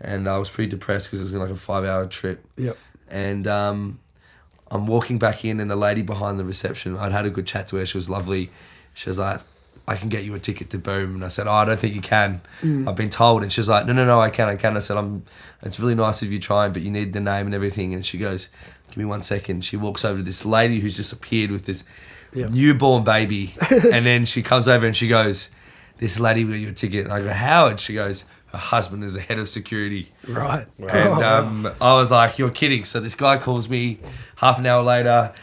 And I was pretty depressed because it was like a 5-hour trip. Yep. And I'm walking back in, and the lady behind the reception, I'd had a good chat to her. She was lovely. She was like, I can get you a ticket to Boom. And I said, oh, I don't think you can. I've been told. And she was like, no, I can. I said, it's really nice of you trying, but you need the name and everything. And she goes, give me 1 second. She walks over to this lady who's just appeared with this newborn baby. And then she comes over and she goes, this lady will get you a ticket. And I go, Howard? She goes, her husband is the head of security. Right. And I was like, you're kidding. So this guy calls me half an hour later.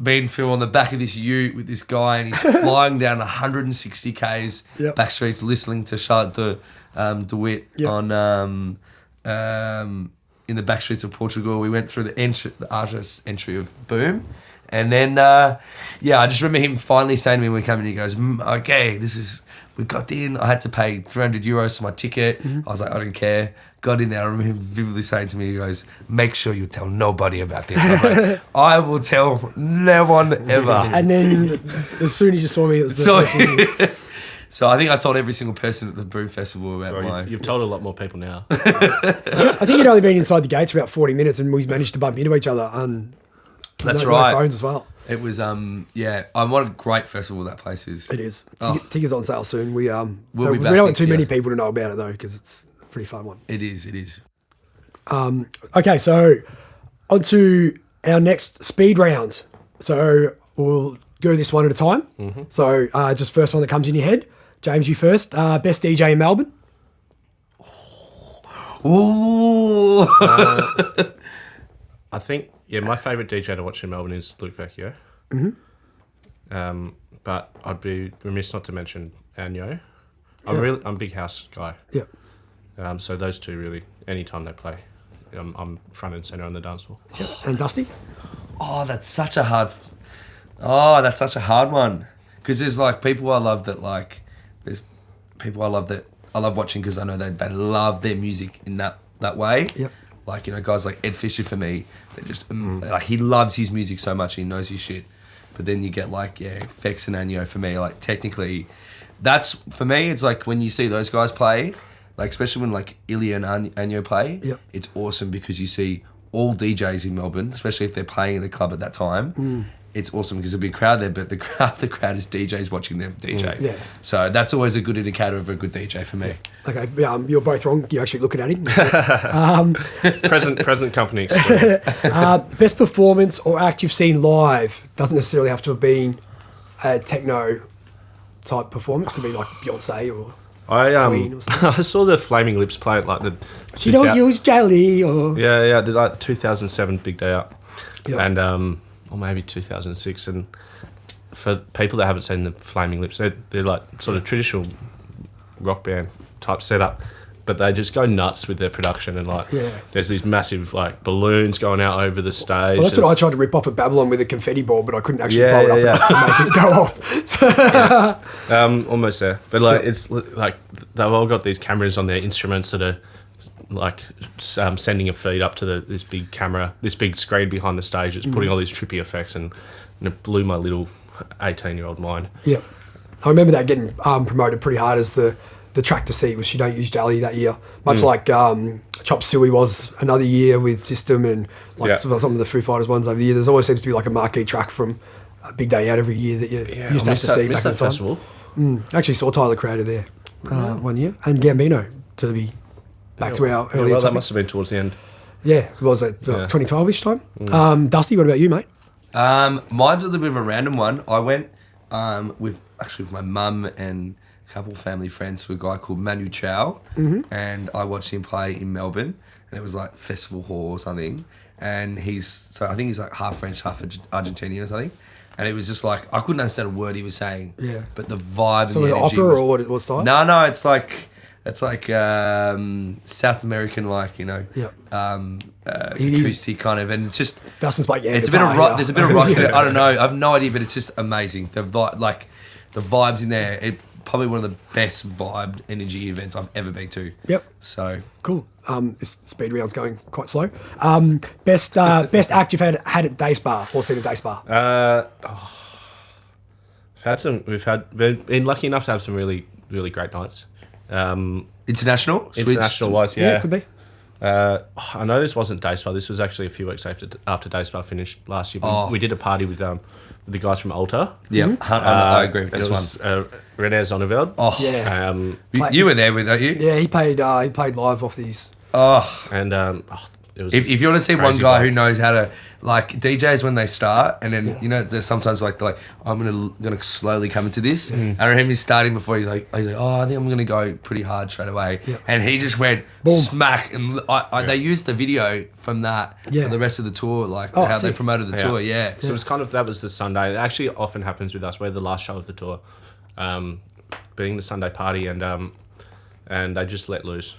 Me and Phil on the back of this ute with this guy, and he's flying down 160 Ks back streets, listening to Charlotte DeWitt on in the back streets of Portugal. We went through the artist entry of Boom, and then I just remember him finally saying to me when we came in, he goes, okay, we got in. I had to pay €300 for my ticket. I was like, I don't care. Got in there. I remember him vividly saying to me, he goes, make sure you tell nobody about this. I was like, I will tell no one ever. And then as soon as you saw me, it was So I think I told every single person at the Boom Festival about You've told a lot more people now. I think you'd only been inside the gates for about 40 minutes, and we managed to bump into each other on That's right. phones as well. It was, what a great festival that place is. It is. Tickets on sale soon. We don't want too many people to know about it, though, because it's a pretty fun one. It is. Okay, so on to our next speed round. So we'll go this one at a time. Mm-hmm. So just first one that comes in your head. James, you first. Best DJ in Melbourne? Ooh. I think, my favourite DJ to watch in Melbourne is Luke Vecchio. Mm-hmm. But I'd be remiss not to mention Anyo. I'm a big house guy. Yeah. So those two really, anytime they play, I'm front and centre on the dance floor. Yep. And Dusty? That's such a hard one. Because there's like people I love that there's people I love watching because I know they love their music in that way. Yep. Like, guys like Ed Fisher for me, they just, he loves his music so much, he knows his shit. But then you get Fex and Anyo for me, technically, for me, it's like when you see those guys play, especially when Ilya and Anyo play, it's awesome because you see all DJs in Melbourne, especially if they're playing in the club at that time. It's awesome because there'll be a crowd there, but the crowd is DJs watching them DJ. Yeah. So that's always a good indicator of a good DJ for me. Okay, you're both wrong. You're actually looking at him. Present company. Best performance or act you've seen live doesn't necessarily have to have been a techno type performance. Could be like Beyonce or Queen or something. I saw the Flaming Lips play at like the. She don't use jelly or. Yeah, the like 2007 Big Day Out, Yep. and or maybe 2006. And for people that haven't seen the Flaming Lips, they're like sort of traditional rock band type setup. But they just go nuts with their production and like there's these massive like balloons going out over the stage. Well, that's what I tried to rip off at Babylon with a confetti ball, but I couldn't actually blow it up enough to make it go off. Almost there. But like it's like they've all got these cameras on their instruments that are like sending a feed up to this big camera, this big screen behind the stage. It's putting all these trippy effects and it blew my little 18-year-old mind. Yeah. I remember that getting promoted pretty hard as the track to see was She Don't Use Jelly that year. Much like Chop Suey was another year with System and like some of the Foo Fighters ones over the year. There's always seems to be like a marquee track from a Big Day Out every year that you used to have to see back in the time. Festival. Actually saw Tyler Creator there 1 year and Gambino to be back to our earlier well, that topic. must have been towards the end. Yeah, it was at 2012-ish time. Dusty, what about you, mate? Mine's a little bit of a random one. I went with my mum and a couple of family friends to a guy called Manu Chao, and I watched him play in Melbourne, and it was like Festival Hall or something. And I think he's like half French, half Argentinian or something. And it was just like I couldn't understand a word he was saying. Yeah. But the vibe So and the was it energy opera or what style? No, it's like South American, like, you know, acoustic kind of, and it's just Dustin's like, it's a bit of rock. There's a bit of rock in it. I don't know. I have no idea, but it's just amazing. The vibes in there. It probably one of the best vibed energy events I've ever been to. Yep. So cool. This speed round's going quite slow. Best act you've had at Day Spa or seen at Day Spa? We've been lucky enough to have some really, really great nights. international wise, yeah. It could be. I know this wasn't Day Spa. This was actually a few weeks after Day Spa finished last year. We did a party with the guys from Alta. Yeah, I agree with this one. René Zonneveld. Oh, Yeah. you were there with, don't you? Yeah, he played live off these. Oh, And it was if you want to see one crazy guy vibe. who knows how to, like, DJs when they start, and then you know there's sometimes like they're like, I'm gonna slowly come into this. I remember him starting before he's like, oh, I think I'm gonna go pretty hard straight away, and he just went smack, and they used the video from that for the rest of the tour, like how they promoted the tour. Yeah, So it was that was the Sunday. It actually often happens with us. We're the last show of the tour, being the Sunday party, and they just let loose.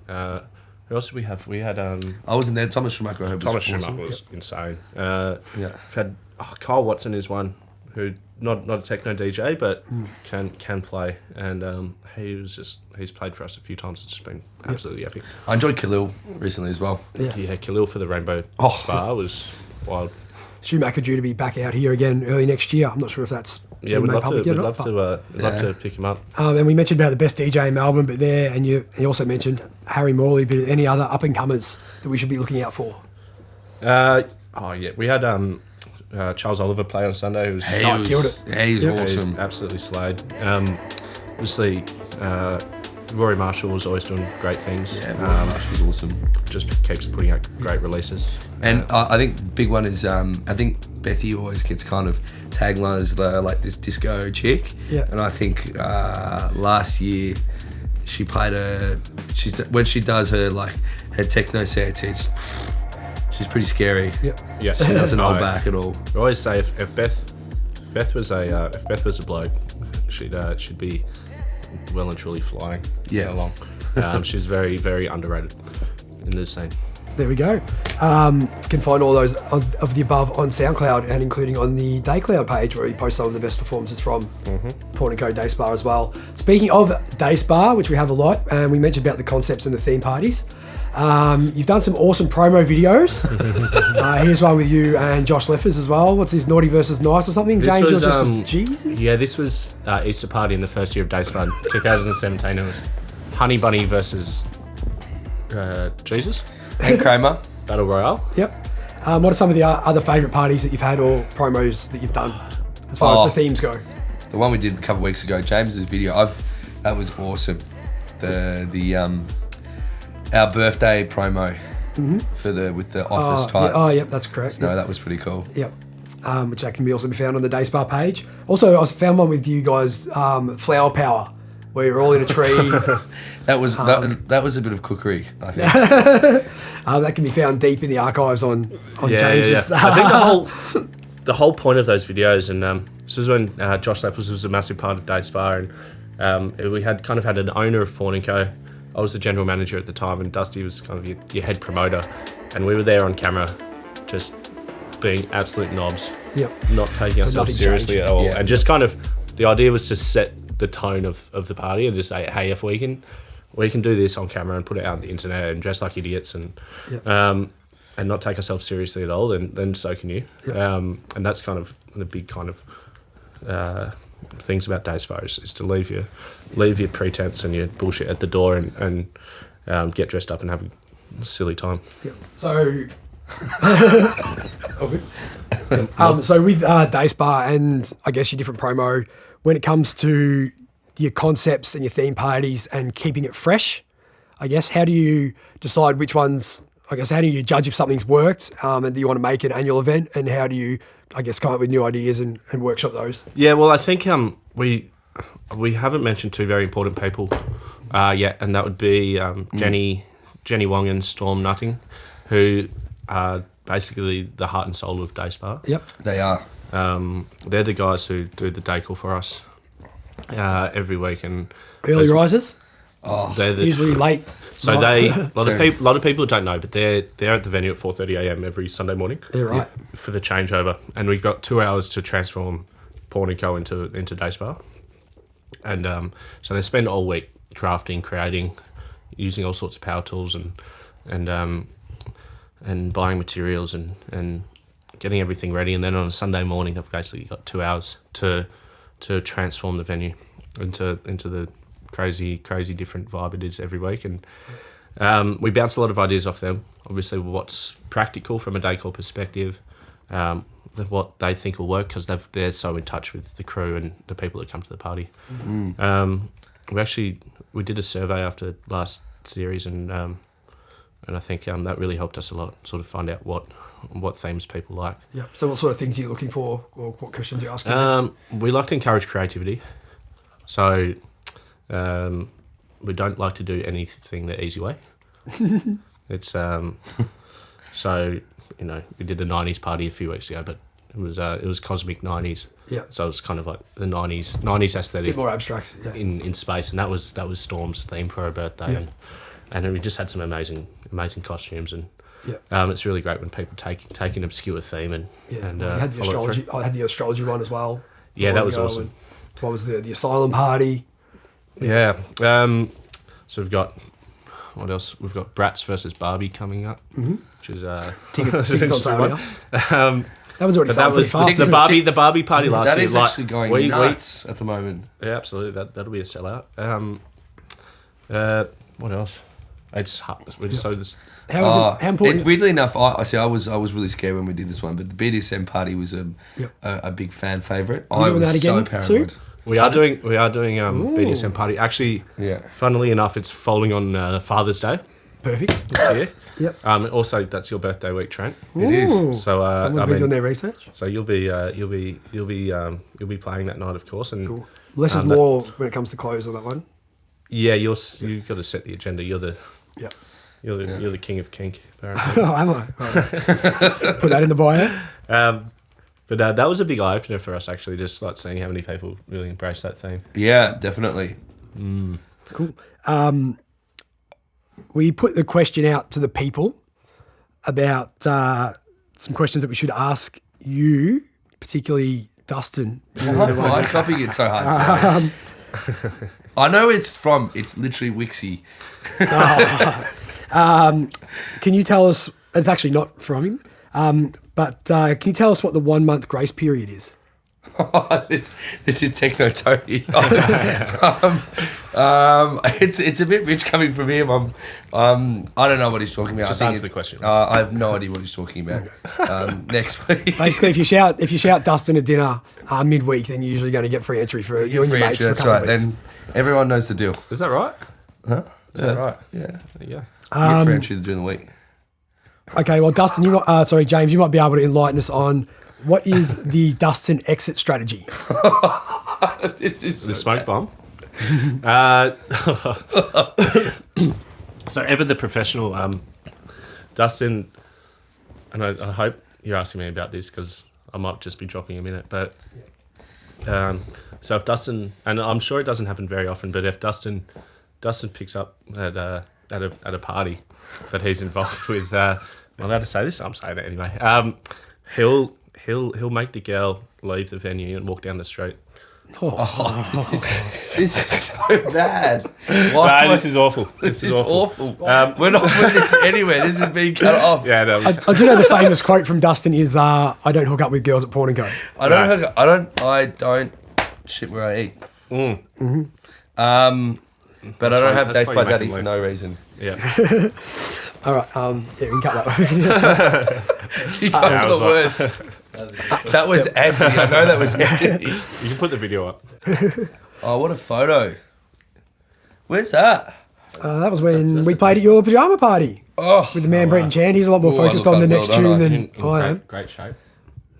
Yeah. Who else did we have? We had I wasn't there. Thomas Schumacher. I heard Thomas was Schumacher awesome. was insane. Yeah. We've had Kyle Watson is one who not a techno DJ but can play, and he's played for us a few times. It's just been absolutely epic. I enjoyed Khalil recently as well. Yeah, Khalil for the Rainbow Spa was wild. Schumacher due to be back out here again early next year. I'm not sure if that's Yeah, we'd love to pick him up. And we mentioned about the best DJ in Melbourne, but and you also mentioned Harry Morley, but any other up and comers that we should be looking out for? We had Charles Oliver play on Sunday. Who was killed it. Yeah, he was awesome. Absolutely slayed. Obviously, Rory Marshall was always doing great things. Yeah, Marsh was awesome. Just keeps putting out great releases. And I think the big one is I think Bethy always gets kind of taglined as like this disco chick. Yeah. And I think last year she played when she does her techno sets, she's pretty scary. Yep. Yeah, She doesn't hold back at all. I always say if Beth was a bloke, she'd be well and truly flying along. She's very, very underrated in this scene. There we go. You can find all those of the above on SoundCloud and including on the Daycloud page where we post some of the best performances from Port and Co Day Spa as well. Speaking of Day Spa, which we have a lot, and we mentioned about the concepts and the theme parties. You've done some awesome promo videos. Here's one with you and Josh Leffers as well. What's this, Naughty versus Nice or something? This James was, versus Jesus? Yeah, this was Easter party in the first year of Day Spa, 2017. It was Honey Bunny versus Jesus. And Kramer. Battle Royale. Yep. What are some of the other favourite parties that you've had or promos that you've done as far as the themes go? The one we did a couple of weeks ago, James's video, that was awesome. Our birthday promo with the office type. Yeah, yep, that's correct. No, that was pretty cool. Yep. which that can also be found on the Day Spa page. Also, I found one with you guys, Flower Power, where you're all in a tree. That was a bit of cookery, I think. That can be found deep in the archives on James's. I think the whole point of those videos, and this was when Josh Leffels was a massive part of Day Spa, and we had an owner of Porn & Co. I was the general manager at the time, and Dusty was kind of your head promoter, and we were there on camera, just being absolute knobs, not taking ourselves seriously at all, and just kind of the idea was to set the tone of the party and just say, hey, if we can do this on camera and put it out on the internet and dress like idiots and not take ourselves seriously at all, then so can you. And that's kind of the big kind of things about Day Spa is to leave your pretense and your bullshit at the door and get dressed up and have a silly time. So, so with Day Spa and I guess your different promo, when it comes to your concepts and your theme parties and keeping it fresh, I guess, how do you decide which ones, I guess, how do you judge if something's worked and do you want to make an annual event, and how do you, I guess, come up with new ideas and workshop those? Yeah, well, I think we haven't mentioned two very important people yet, and that would be Jenny Wong and Storm Nutting, who are basically the heart and soul of Day Spa. Yep. They are. They're the guys who do the decor for us every week. And early risers? They're usually late. So a lot of people don't know, but they're at the venue at 4:30 a.m. every Sunday morning. Yeah, right. For the changeover, and we've got 2 hours to transform Porn & Co into Day Spa, and so they spend all week crafting, creating, using all sorts of power tools and buying materials and getting everything ready, and then on a Sunday morning they've basically got 2 hours to transform the venue into the crazy different vibe it is every week. And we bounce a lot of ideas off them, obviously what's practical from a decor perspective, what they think will work, because they're so in touch with the crew and the people that come to the party. We did a survey after last series, and I think that really helped us a lot, sort of find out what themes people like. Yeah. So what sort of things are you looking for, or what questions are you asking? We like to encourage creativity. So we don't like to do anything the easy way. It's so we did a 90s party a few weeks ago, but it was cosmic 90s. Yeah. So it was kind of like the 90s aesthetic. A bit more abstract. Yeah. In space, and that was Storm's theme for her birthday. Yeah. And we just had some amazing costumes, and it's really great when people take an obscure theme and I had the astrology. I had the astrology one as well. Yeah, that was awesome. What was the asylum party? Yeah. So we've got what else? We've got Bratz versus Barbie coming up, which is tickets on sale now. That was already sold pretty fast. The Barbie party last year. That is actually going nuts at the moment. Yeah, absolutely. That'll be a sellout. What else? It's we just sold this. How important? Weirdly enough, I was really scared when we did this one, but the BDSM party was a big fan favourite. I was so paranoid. We are doing BDSM party. Actually, funnily enough, it's falling on Father's Day. Perfect. This year. Yep. Also, that's your birthday week, Trent. It is. So someone's been doing their research. So you'll be playing that night, of course. And cool. Less is more when it comes to clothes on that one. Yeah, you've got to set the agenda. You're the king of kink, apparently. Oh, am I? Right. Put that in the bio. But that was a big eye opener for us, actually, just like seeing how many people really embrace that theme. Yeah, definitely. Cool. We put the question out to the people about some questions that we should ask you, particularly Dustin. Why copying it so hard? I know it's literally Wixie. Can you tell us, it's actually not from him, but can you tell us what the 1 month grace period is? This is techno Tony. It's a bit rich coming from him. I don't know what he's talking about. Just answer the question. I have no idea what he's talking about. Next, please. Basically, if you shout Dustin at dinner midweek, then you're usually going to get free entry for you and your mates. That's right. Then everyone knows the deal. Is that right? Huh? Is that right? Yeah. Yeah. You get free entry during the week. Okay, well, Dustin, James, you might be able to enlighten us on What is the Dustin exit strategy? This is The so smoke bad. bomb. So ever the professional, Dustin, and I hope you're asking me about this because I might just be dropping him in it, but so if Dustin, and I'm sure it doesn't happen very often, but if Dustin picks up at a party that he's involved with, am I allowed to say this? I'm saying it anyway. He'll make the girl leave the venue and walk down the street. This is so bad. Why? No, this is awful. This is awful. We're not putting this anywhere. This is being cut off. Yeah, no. I do know the famous quote from Dustin is, "I don't hook up with girls at Porn and Go." I don't shit where I eat. But I don't have that's Day why Spa you make Daddy them for leave. no reason. Yeah. All right, yeah, we can cut that. You guys are the worst. That was Andy. I know that was Andy. You can put the video up. Oh, what a photo. Where's that? That was when we played at your pajama party Oh, with the man Brenton Chan. He's a lot more Oh, I focused look on the up next well done, tune In than I am. great shape.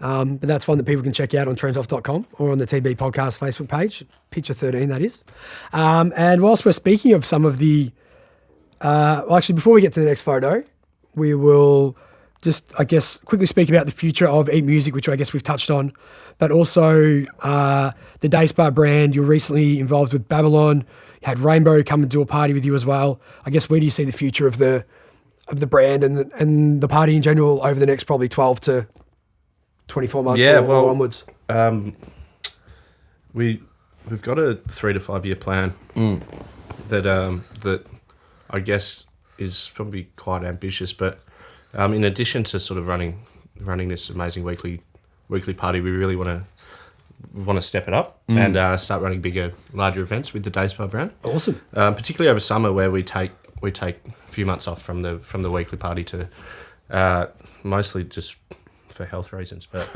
But that's one that people can check out on trendsoff.com or on the TB Podcast Facebook page, picture 13, that is. And whilst we're speaking of some of the, well, actually, before we get to the next photo, we will just, I guess, quickly speak about the future of Eat Music, which I guess we've touched on, but also the Day Spa brand. You're recently involved with Babylon. You had Rainbow come and do a party with you as well. I guess, where do you see the future of the brand and the party in general over the next probably 12 to 24 months or onwards? We've got a 3 to 5 year plan that I guess is probably quite ambitious, but in addition to sort of running this amazing weekly party, we really want to step it up and start running bigger, larger events with the Day Spa brand. Awesome. Particularly over summer, where we take a few months off from the weekly party to mostly just for health reasons, but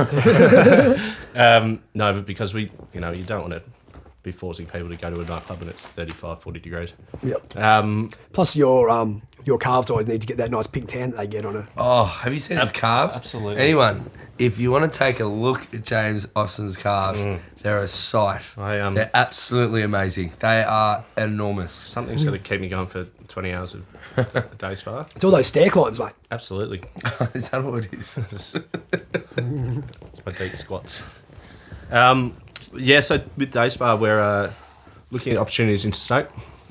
no, but because you don't want to be forcing people to go to a nightclub and it's 35, 40 degrees. Yep. Plus your calves always need to get that nice pink tan that they get on it. Oh, have you seen his calves? Absolutely. Anyone, if you want to take a look at James Austin's calves, they're a sight. They're absolutely amazing. They are enormous. Something's got to keep me going for 20 hours of the Day Spa. It's all those stair climbs, mate. Absolutely. Is that what it is? It's my deep squats. So with Day Spa, we're looking at opportunities interstate.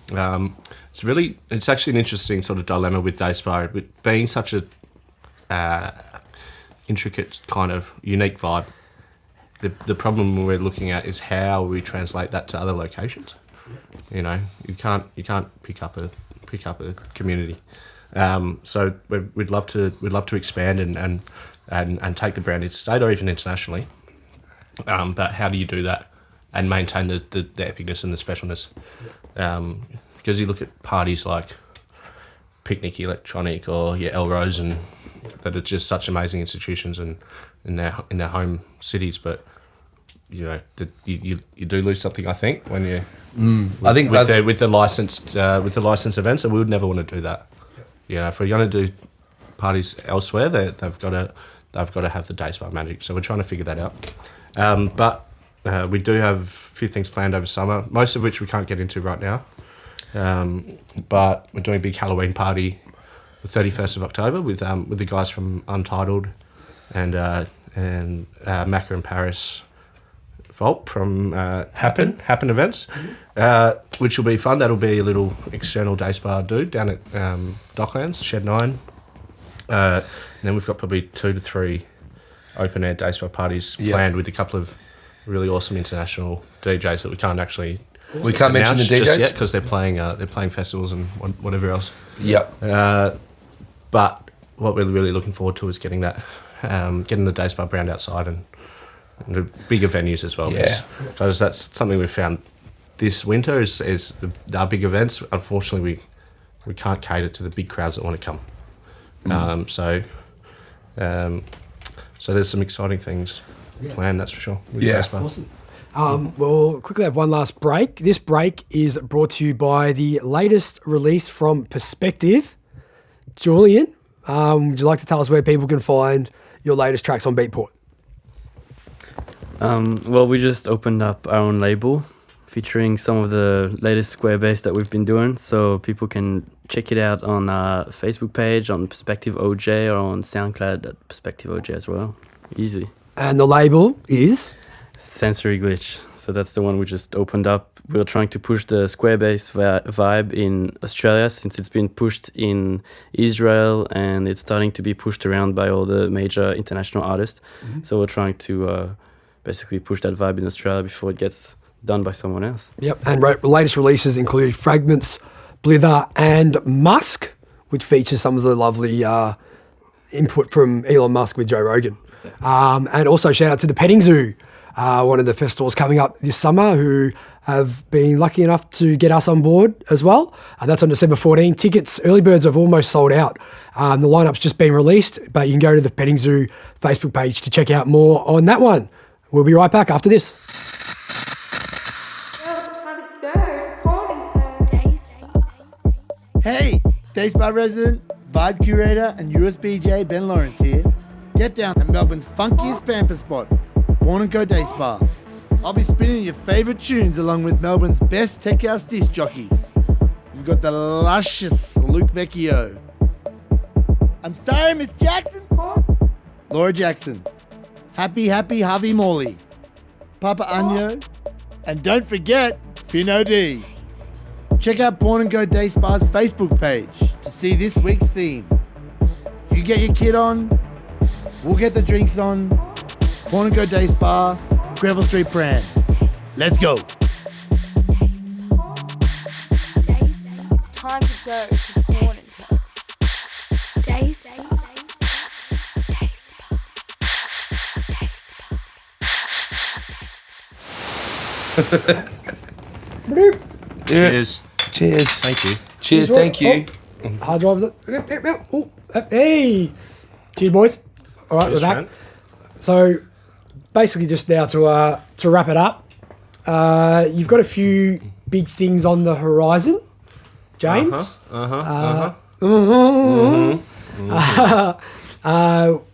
It's actually an interesting sort of dilemma with Day Spa, with being such a intricate kind of unique vibe. The problem we're looking at is how we translate that to other locations. You know, you can't pick up a community. So we'd love to expand and take the brand interstate or even internationally. But how do you do that and maintain the epicness and the specialness? Because you look at parties like Picnic Electronic or Elrose, and that are just such amazing institutions and in their home cities, but you do lose something, I think, when you with the licensed events, and we would never want to do that. You know, if we're going to do parties elsewhere, they've got to have the Day Spa magic. So we're trying to figure that out. But we do have a few things planned over summer, most of which we can't get into right now. But we're doing a big Halloween party the 31st of October with the guys from Untitled and Macca and Paris Vault from Happen Events, which will be fun. That'll be a little external Day Spa do down at Docklands, Shed 9. And then we've got probably 2 to 3 open air Day Spa parties planned with a couple of really awesome international DJs that we can't actually mention the DJs just yet because they're playing festivals and whatever else. Yep. But what we're really looking forward to is getting the Day Spa brand outside and the bigger venues as well. Yeah. Because that's something we've found this winter is our big events. Unfortunately, we can't cater to the big crowds that want to come. So there's some exciting things planned, that's for sure. With Day Spa. Awesome. We'll quickly have one last break. This break is brought to you by the latest release from Perspective. Julian, would you like to tell us where people can find your latest tracks on Beatport? Well, we just opened up our own label featuring some of the latest square bass that we've been doing. So people can check it out on our Facebook page, on Perspective OJ, or on SoundCloud at Perspective OJ as well. Easy. And the label is? Sensory Glitch. So that's the one we just opened up. We're trying to push the square bass vibe in Australia since it's been pushed in Israel and it's starting to be pushed around by all the major international artists. Mm-hmm. So we're trying to basically push that vibe in Australia before it gets done by someone else. Yep, and latest releases include Fragments, Blither and Musk, which features some of the lovely input from Elon Musk with Joe Rogan. Exactly. And also shout out to the Petting Zoo, one of the festivals coming up this summer, who have been lucky enough to get us on board as well. That's on December 14. Tickets, early birds have almost sold out. The lineup's just been released, but you can go to the Petting Zoo Facebook page to check out more on that one. We'll be right back after this. Hey, Day Spa resident, vibe curator and USBJ Ben Lawrence here. Get down at Melbourne's funkiest pamper spot, Born & Go Day Spa. I'll be spinning your favourite tunes along with Melbourne's best tech house disc jockeys. You've got the luscious Luke Vecchio. I'm sorry, Miss Jackson. Laura Jackson. Happy Harvey Morley. Papa Anyo. And don't forget, Fino D. Check out Born & Go Day Spa's Facebook page to see this week's theme. You get your kit on, we'll get the drinks on. Born & Go Day Spa, Greville Street, Pran. Let's go. It's time to go to the Born & Spa. Day Spa. Day Spa. Day Spa. Cheers. Cheers. Thank you. Cheers, thank you. Hard drive. Hey. Cheers, boys. All right, Cheers, we're back. Trent. So, basically, just now to wrap it up, you've got a few big things on the horizon, James. Would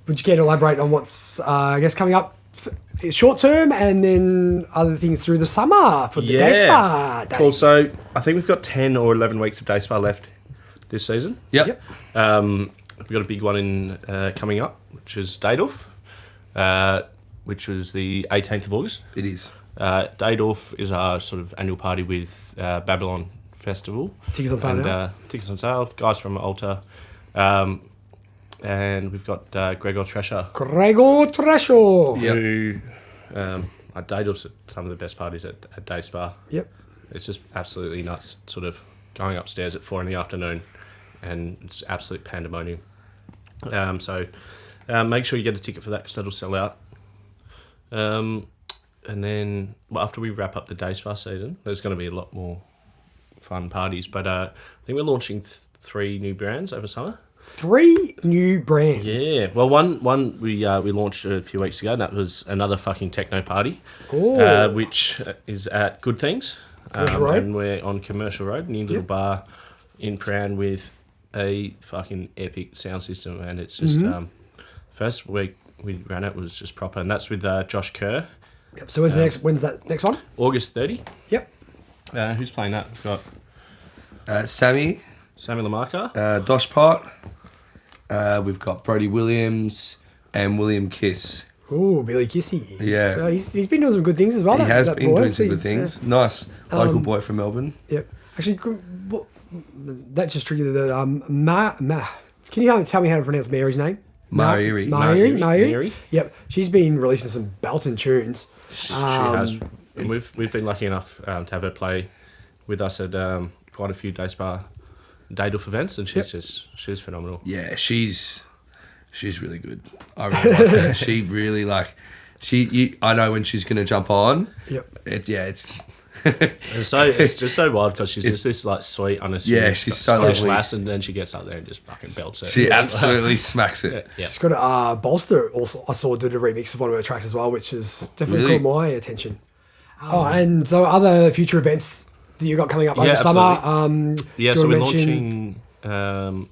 you care to elaborate on what's, I guess, coming up short term, and then other things through the summer for the Day Spa days? Cool. So I think we've got 10 or 11 weeks of Day Spa left this season. Yep. We've got a big one in coming up, which is Daydorf, which was the 18th of August. It is. Daydorf is our sort of annual party with Babylon Festival. Tickets on sale now? Tickets on sale. Guys from Alta. And we've got Gregor Tresher. Yep. Who Daydorf's at some of the best parties at Day Spa. Yep. It's just absolutely nuts, sort of going upstairs at 4 PM and it's absolute pandemonium. So make sure you get a ticket for that because that'll sell out. And then after we wrap up the Day Spa season, there's going to be a lot more fun parties. But I think we're launching 3 new brands over summer. 3 new brands. Yeah. Well, one we launched a few weeks ago, and that was another fucking techno party, which is at Good Things. Commercial Road. And we're on Commercial Road, new little bar in Pran with a fucking epic sound system, and it's just first week we ran it was just proper, and that's with Josh Kerr. Yep. So when's that next one? August 30. Yep. Who's playing that? We've got Sammy Lamarca, Dosh Pot. We've got Brody Williams and William Kiss. Ooh, Billy Kissy. Yeah. So he's been doing some good things as well. He has been boy. doing some good things. Yeah. Nice local boy from Melbourne. Yep. Actually, that just triggered the Can you tell me how to pronounce Mary's name? Mary. Yep. She's been releasing some belting tunes. she has. And we've been lucky enough to have her play with us at quite a few Day Spa Daydorf events, and she's phenomenal. Yeah, she's really good. I really like her. She really I know when she's gonna jump on. Yep. It's It's just so wild because she's just this like sweet, unassuming, she's so Scottish lovely. lass, and then she gets up there and just fucking belts it. She absolutely smacks it. Yeah. She's got a Bolster also. I saw did a remix of one of her tracks as well, which has definitely caught my attention. And so other future events that you got coming up over summer. So we're launching a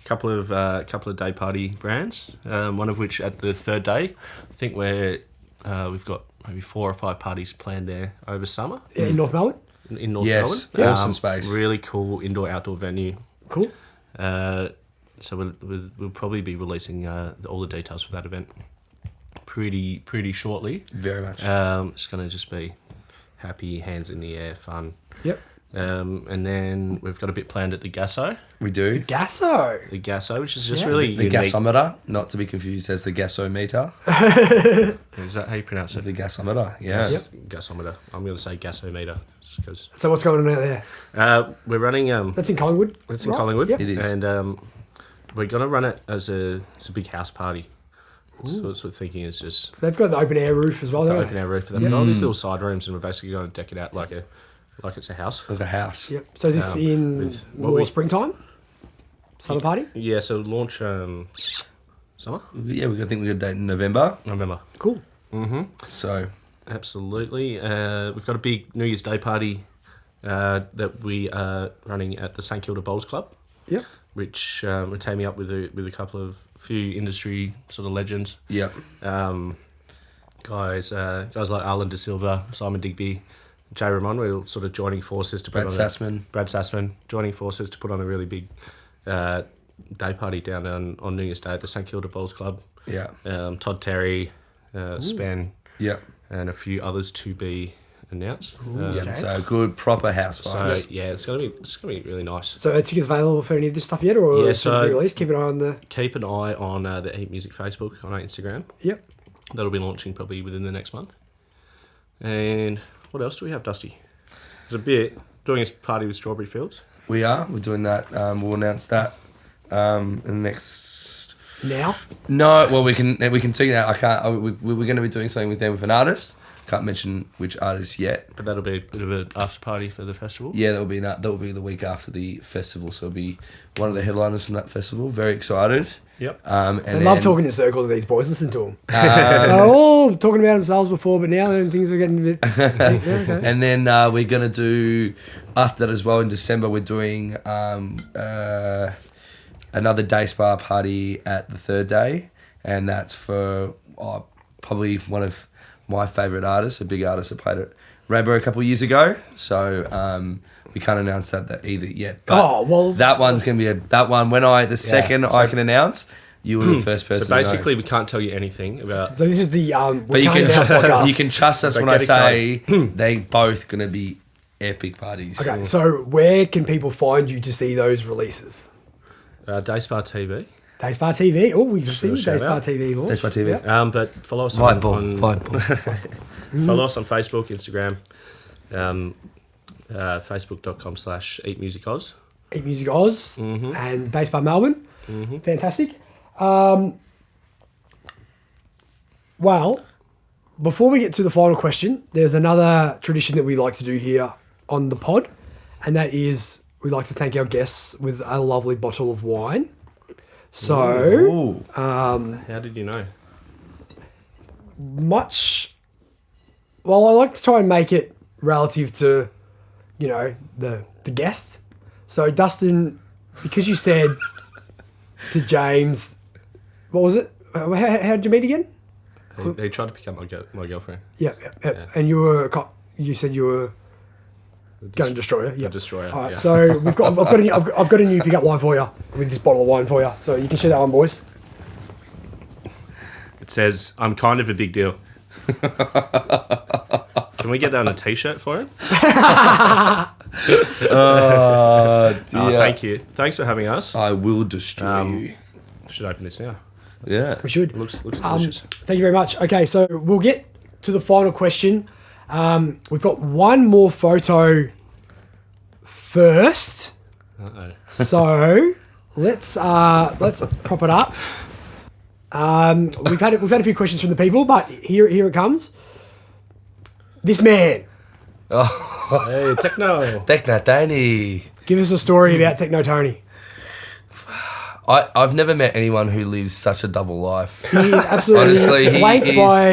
couple of day party brands. One of which at the third day, I think we're We've got maybe 4 or 5 parties planned there over summer In North Melbourne. in North Yes, Melbourne. awesome space. Really cool indoor-outdoor venue. Cool. So we'll probably be releasing all the details for that event pretty shortly. Very much. It's going to just be happy, hands in the air, fun. Yep. And then we've got a bit planned at the Gasso. We do. Gasso. The Gasso, which is just Yeah. really The unique. gasometer, not to be confused as the gasometer. Is that how you pronounce it? The gasometer, yeah. Gas- Gasometer. I'm going to say gasometer. Because So what's going on out there? we're running... That's in Collingwood. It's in right? Collingwood. Yep. It is. And we're going to run it as a big house party. So we're thinking it's just They've got the open air roof as well. the don't open they? air roof. They've got all these little side rooms, and we're basically going to deck it out like it's a house. Like a house. Yep. So is this in with what more we- springtime? Summer party? Yeah, so launch summer, Yeah, I think we got a date in November. November. Cool. So, Absolutely. We've got a big New Year's Day party that we are running at the St Kilda Bowls Club, Yep. which we're teaming up with a few industry sort of legends. yeah. Guys like Alan De Silva, Simon Digby, Jay Ramon. We're sort of joining forces to Brad put on Sassman. Brad Sassman joining forces to put on a really big day party down on New Year's Day at the St Kilda Bowls Club. Yeah. Todd Terry, Span, Yeah. and a few others to be announced. Yeah. Okay. So, good, proper house So vibes. yeah, it's gonna be really nice. So are tickets available for any of this stuff yet, or Yeah, should it be so- released? Keep an eye on the. Keep an eye on the Eat Music Facebook on our Instagram. Yep. That'll be launching probably within the next month. And what else do we have, Dusty? There's a bit doing a party with Strawberry Fields. We're doing that. We'll announce that in the next... Now. No, well, we can take it out. I can't... We're going to be doing something with them with an artist. Can't mention which artist yet. But that'll be a bit of an after party for the festival. Yeah, that will be the week after the festival. So it'll be one of the headliners from that festival. Very excited. Yep. And I love then- talking in circles with these boys. Listen to them. They're all talking about themselves before, but now things are getting a bit. Yeah, okay. And then we're going to do, after that as well, in December, we're doing another day spa party at the third day. And that's for probably one of my favourite artists, a big artist that played at Rainbow a couple of years ago. So we can't announce that either yet. But Oh, well- that one's going to be that one. When the second I can announce, you were the first person So to know. basically, we can't tell you anything about. So this is the But you can podcast. you can trust us But when I get say they both gonna be epic parties. Okay, so where can people find you to see those releases? Day Spa TV. Day Spa TV. Oh, we've seen the shout Day Spa out. TV launch. Day Spa TV. Yeah. But follow us Fight on ball. follow us on Facebook, Instagram, facebook.com/Eat Music Oz. Eat Music Oz and Day Spa Melbourne. Fantastic. Well, before we get to the final question, there's another tradition that we like to do here on the pod, and that is we like to thank our guests with a lovely bottle of wine. So, Ooh. How did you know? well, I like to try and make it relative to, the guest. So, Dustin, because you said to James, what was it? How did you meet again? They tried to pick up my girlfriend. Yeah. And you said you were going to destroy her. Yeah. Destroyer. All right. Yeah. So I've got a new pickup line for you with this bottle of wine for you. So you can share that one, boys. It says, "I'm kind of a big deal." Can we get that on a T-shirt for him? Thank you. Thanks for having us. I will destroy you. Should open this now. Yeah. We should. It looks delicious. Thank you very much. Okay, so we'll get to the final question. We've got one more photo first. Uh-oh. So let's prop it up. We've had a few questions from the people, but here it comes. This man, Hey, techno. Techno Danny. give us a story about Techno Tony. I've never met anyone who lives such a double life. He is absolutely Honestly, he flanked is- by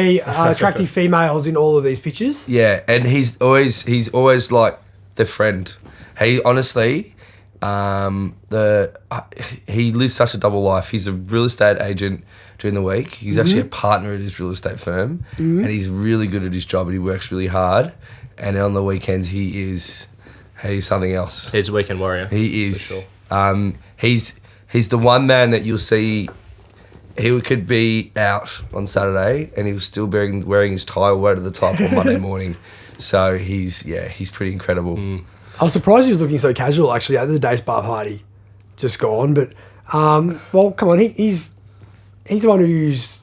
attractive females in all of these pictures. Yeah, and he's always like the friend. He honestly, He lives such a double life. He's a real estate agent during the week. He's actually a partner at his real estate firm, and he's really good at his job, and he works really hard. And on the weekends, he's something else. He's a weekend warrior. He is. For sure. He's the one man that you'll see. He could be out on Saturday, and he was still wearing his tie all the way to the top on Monday morning. So he's pretty incredible. I was surprised he was looking so casual, actually, at the day spa party. Just gone. But, well, come on. He's the one who's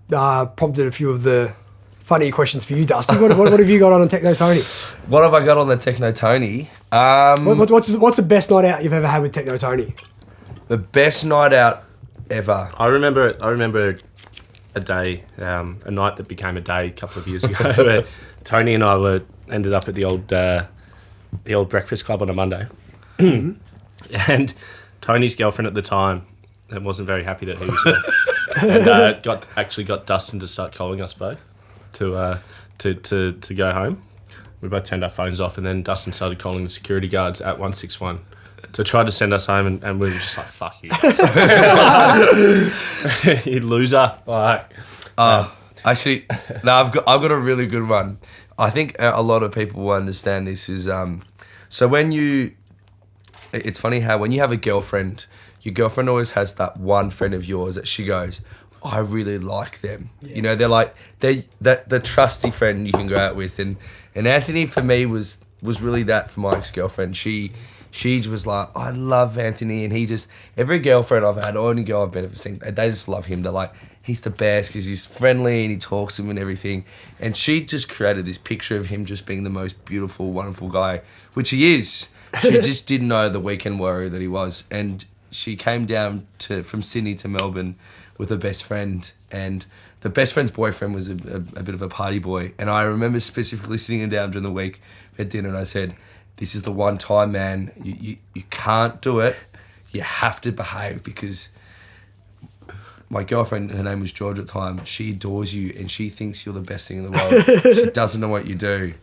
prompted a few of the funny questions for you, Dusty. What have you got on Techno Tony? What have I got on the Techno Tony? What's the best night out you've ever had with Techno Tony? The best night out ever. I remember a day, a night that became a day a couple of years ago, where Tony and I ended up at the old Breakfast Club on a Monday, and Tony's girlfriend at the time wasn't very happy that he was there, and got Dustin to start calling us both to go home. We both turned our phones off, and then Dustin started calling the security guards at 161 to try to send us home, and we were just like, "Fuck you, you loser!" Actually, no, I've got a really good one. I think a lot of people will understand this is so it's funny how when you have a girlfriend, your girlfriend always has that one friend of yours that she goes, I really like them. Yeah. You know, they're the trusty friend you can go out with, and Anthony for me was really that for my ex-girlfriend. She was like, I love Anthony, and he just, every girlfriend I've had, or any girl I've ever seen, they just love him. They're like, he's the best because he's friendly and he talks to them and everything. And she just created this picture of him just being the most beautiful, wonderful guy, which he is. She just didn't know the weekend warrior that he was. And she came down from Sydney to Melbourne with her best friend, and the best friend's boyfriend was a bit of a party boy. And I remember specifically sitting him down during the week at dinner, and I said, this is the one time, man, you can't do it. You have to behave, because my girlfriend, her name was George at the time, she adores you and she thinks you're the best thing in the world. She doesn't know what you do.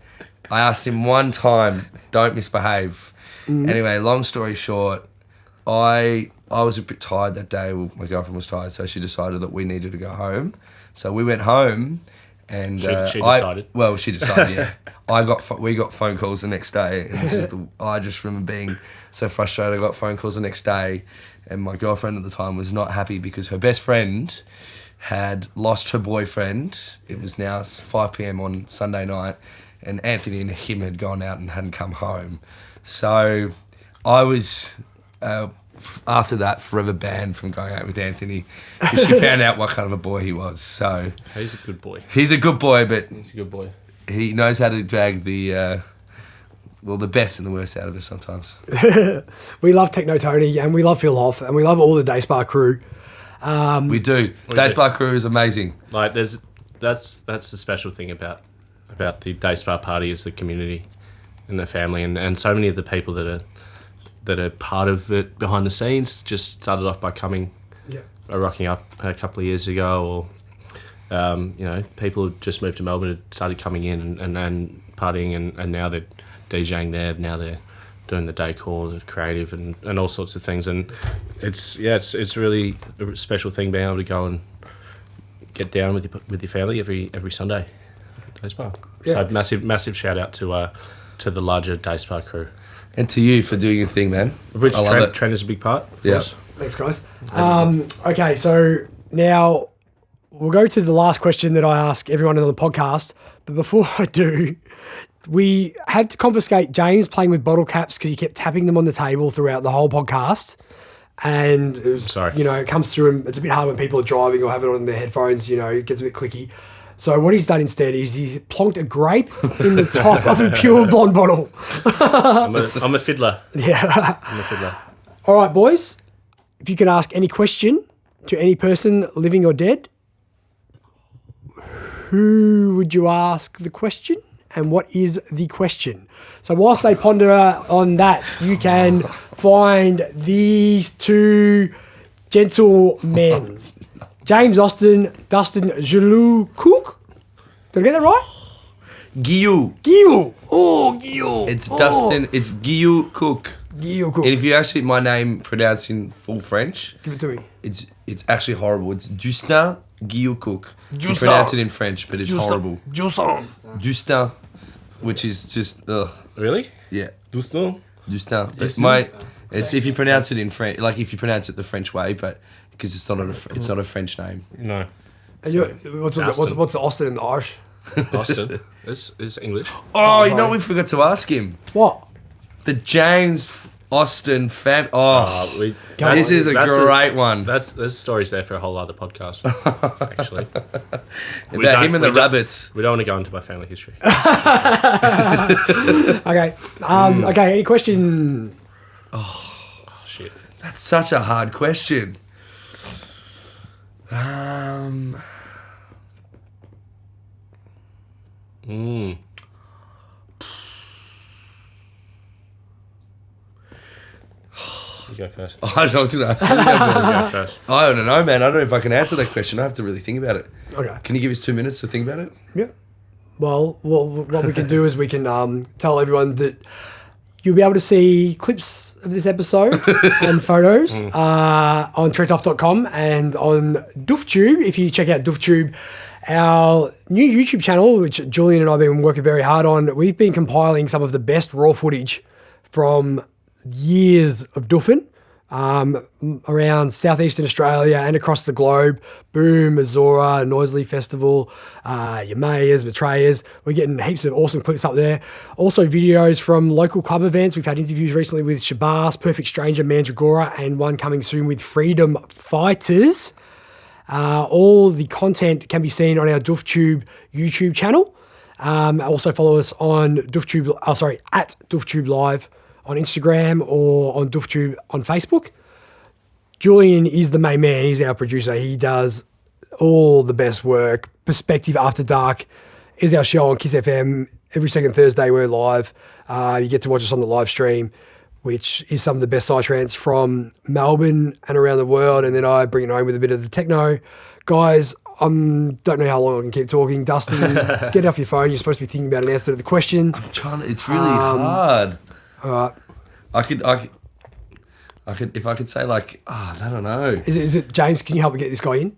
I asked him one time, don't misbehave. Anyway, long story short, I was a bit tired that day. Well, my girlfriend was tired, so she decided that we needed to go home. So we went home, and she decided. She decided. Yeah, we got phone calls the next day, and this is I just remember being so frustrated. I got phone calls the next day, and my girlfriend at the time was not happy because her best friend had lost her boyfriend. It was now 5 p.m. on Sunday night, and Anthony and him had gone out and hadn't come home. So I was, after that, forever banned from going out with Anthony, because she found out what kind of a boy he was. So he's a good boy. He's a good boy, but he's a good boy. He knows how to drag the best and the worst out of us sometimes. We love Techno Tony, and we love Phil Hoff, and we love all the Day Spa crew. We do. Day Spa crew is amazing. Like that's the special thing about the Day Spa party is the community and the family, and so many of the people that are part of it behind the scenes just started off by coming, rocking up a couple of years ago, or people who just moved to Melbourne had started coming in and partying, and now they're DJing there. Now they're doing the decor, the creative, and all sorts of things. And it's really a special thing being able to go and get down with your family every Sunday. Day Spa. Yeah. So massive shout out to the larger Day Spa crew. And to you for doing your thing, man. Which Trent is a big part. Yeah. Thanks, guys. Okay, so now we'll go to the last question that I ask everyone on the podcast. But before I do, we had to confiscate James playing with bottle caps because he kept tapping them on the table throughout the whole podcast. And it was, it comes through, and it's a bit hard when people are driving or have it on their headphones, it gets a bit clicky. So what he's done instead is he's plonked a grape in the top of a pure blonde bottle. I'm a fiddler. Yeah. I'm a fiddler. All right, boys. If you can ask any question to any person, living or dead, who would you ask the question, and what is the question? So whilst they ponder on that, you can find these two gentlemen. James Austin Dustin Guilloux-Cooke. Did I get that right? Guilloux. Guilloux. Oh, Guilloux. It's Dustin. It's Guilloux-Cooke. Guilloux-Cooke. And if you actually my name pronounced in full French, Give it to me. it's actually horrible. It's Dustin Guilloux-Cooke. You Justin. pronounce it in French, but it's horrible. Justin. Dustin, which is just Really? yeah. Dustin? Dustin. But it's if you pronounce it in French, like if you pronounce it the French way, but because it's not a French name. No. And what's the Austin and the Irish? Austin is English. Oh, you know what we forgot to ask him? What? The James Austin fan. Oh, This is a great one. There's stories there for a whole other podcast, actually. About him and the rabbits. We don't want to go into my family history. Okay. Okay. Any question? Oh, shit. That's such a hard question. You go first. I was going to ask you. You go first. I don't know, man. I don't know if I can answer that question. I have to really think about it. Okay. Can you give us 2 minutes to think about it? Yeah. Well, what we can do is we can tell everyone that you'll be able to see clips of this episode and photos on treetoff.com and on DuffTube. If you check out DuffTube, our new YouTube channel, which Julian and I have been working very hard on, we've been compiling some of the best raw footage from years of duffing around southeastern Australia and across the globe. Boom, Azora, Noisley Festival, your Mayors, Betrayers. We're getting heaps of awesome clips up there. Also videos from local club events. We've had interviews recently with Shabazz, Perfect Stranger, Mandragora, and one coming soon with Freedom Fighters. All the content can be seen on our DuffTube YouTube channel. Also follow us on DuffTube, at DuffTube Live on Instagram or on DuffTube on Facebook. Julian is the main man. He's our producer. He does all the best work. Perspective After Dark is our show on Kiss FM. Every second Thursday we're live. You get to watch us on the live stream, which is some of the best psytrance from Melbourne and around the world. And then I bring it home with a bit of the techno. Guys, don't know how long I can keep talking. Dustin, get off your phone. You're supposed to be thinking about an answer to the question. I'm trying to. It's really hard. All right. I could, if I could say like, I don't know. Is it James? Can you help me get this guy in?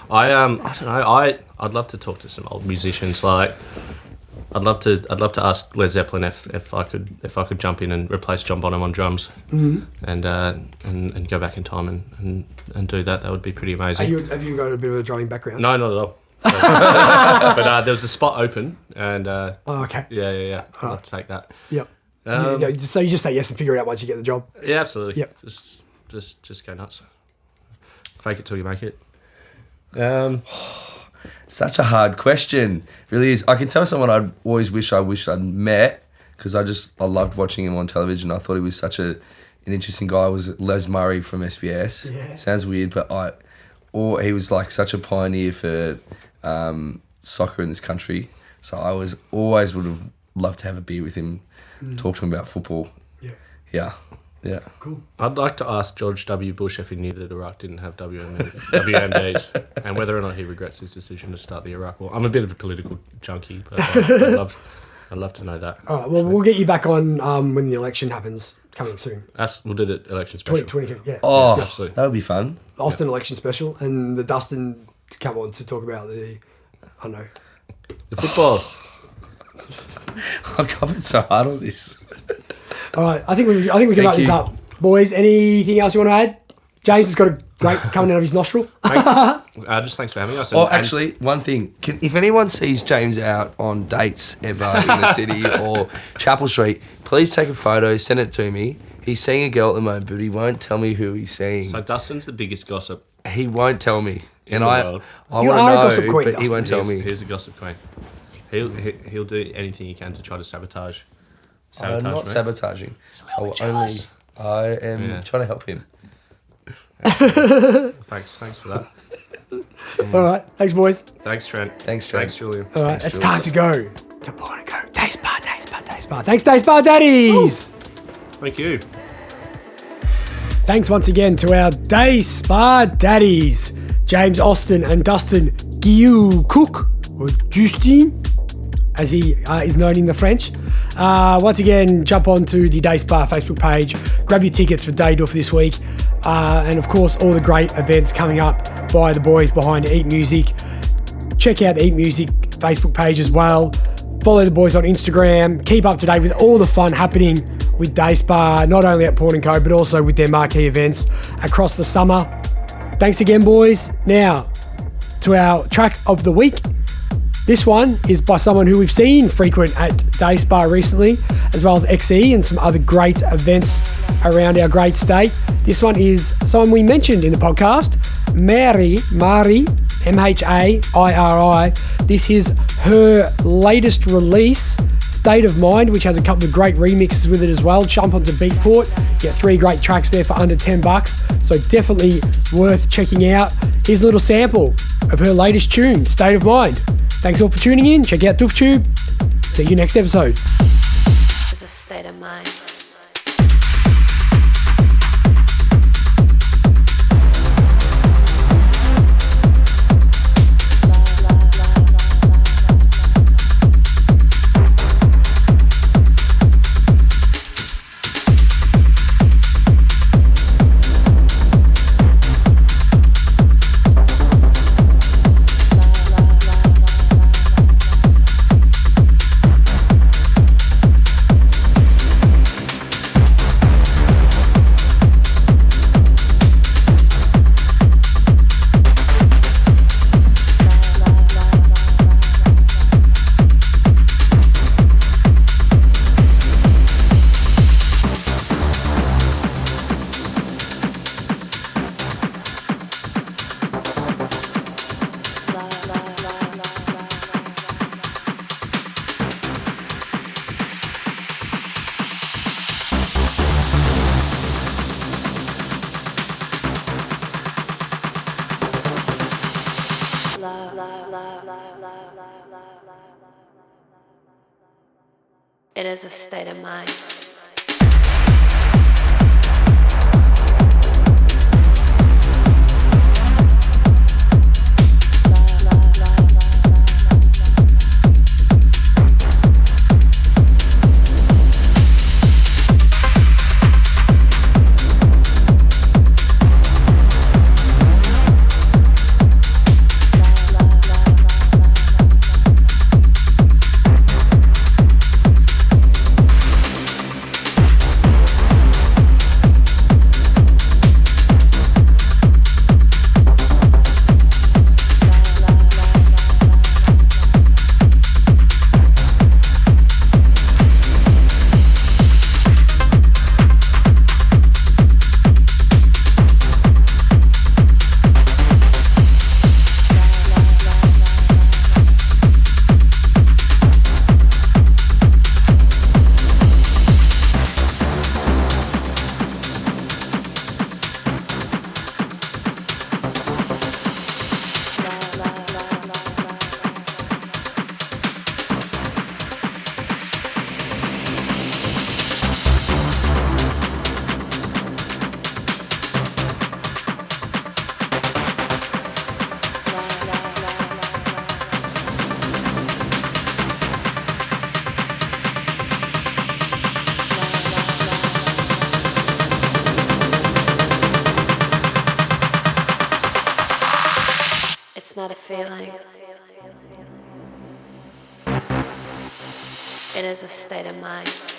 I don't know. I'd love to talk to some old musicians. Like, I'd love to ask Led Zeppelin if I could jump in and replace John Bonham on drums, and go back in time and do that. That would be pretty amazing. Have you got a bit of a drumming background? No, not at all. But there was a spot open, and Oh, okay. yeah. I'd love to take that. Yep. So you just say yes and figure it out once you get the job. Yeah, absolutely. Yep. Just go nuts. Fake it till you make it. Such a hard question. Really is. I can tell someone I always wish I'd met, because I loved watching him on television. I thought he was such an interesting guy. Was Les Murray from SBS. Yeah. Sounds weird, but he was like such a pioneer for soccer in this country. So I always would have loved to have a beer with him, talk to him about football. Yeah. Cool. I'd like to ask George W. Bush if he knew that Iraq didn't have WMDs and whether or not he regrets his decision to start the Iraq War. I'm a bit of a political junkie, but I'd love to know that. All right. Well, we'll get you back on when the election happens coming soon. We'll do the election special. 2020. Yeah. Oh, absolutely. That would be fun. Austin election special, and the Dustin to come on to talk about the The football. I commented so hard on this. All right, I think we can wrap this up, boys. Anything else you want to add? James has got a great coming out of his nostril. Just thanks for having us. Actually, one thing. If anyone sees James out on dates ever in the city or Chapel Street, please take a photo, send it to me. He's seeing a girl at the moment, but he won't tell me who he's seeing. So Dustin's the biggest gossip. He won't tell me. In the world. I You want are a to gossip know, queen, but he won't tell me. He's a gossip queen. He'll do anything he can to try to sabotage. I'm not me. sabotaging. I am trying to help him. Thanks for that. All right, thanks, boys. Thanks, Trent. Thanks, Trent. Thanks, Julian. All right, Thanks, it's Jules. time to go to Born and Go. Day Spa. Thanks, Day Spa Daddies. Thank you. Thanks once again to our Day Spa Daddies, James Austin and Dustin Guilloux-Cooke, or Justin, as he is known in the French. Once again, jump onto the Day Spa Facebook page, grab your tickets for Day Duff this week, and of course all the great events coming up by the boys behind Eat Music. Check out the Eat Music Facebook page as well. Follow the boys on Instagram. Keep up to date with all the fun happening with Day Spa, not only at Pawn & Co, but also with their marquee events across the summer. Thanks again, boys. Now, to our track of the week. This one is by someone who we've seen frequent at Day Spa recently, as well as XE and some other great events around our great state. This one is someone we mentioned in the podcast, Mari, M-H-A-I-R-I. This is her latest release, State of Mind, which has a couple of great remixes with it as well. Jump onto Beatport, get 3 great tracks there for under $10, so definitely worth checking out. Here's a little sample of her latest tune, State of Mind. Thanks all for tuning in. Check out DuffTube. See you next episode. It's a state of mind. It is a state of mind. It's not a feeling. It is a state of mind.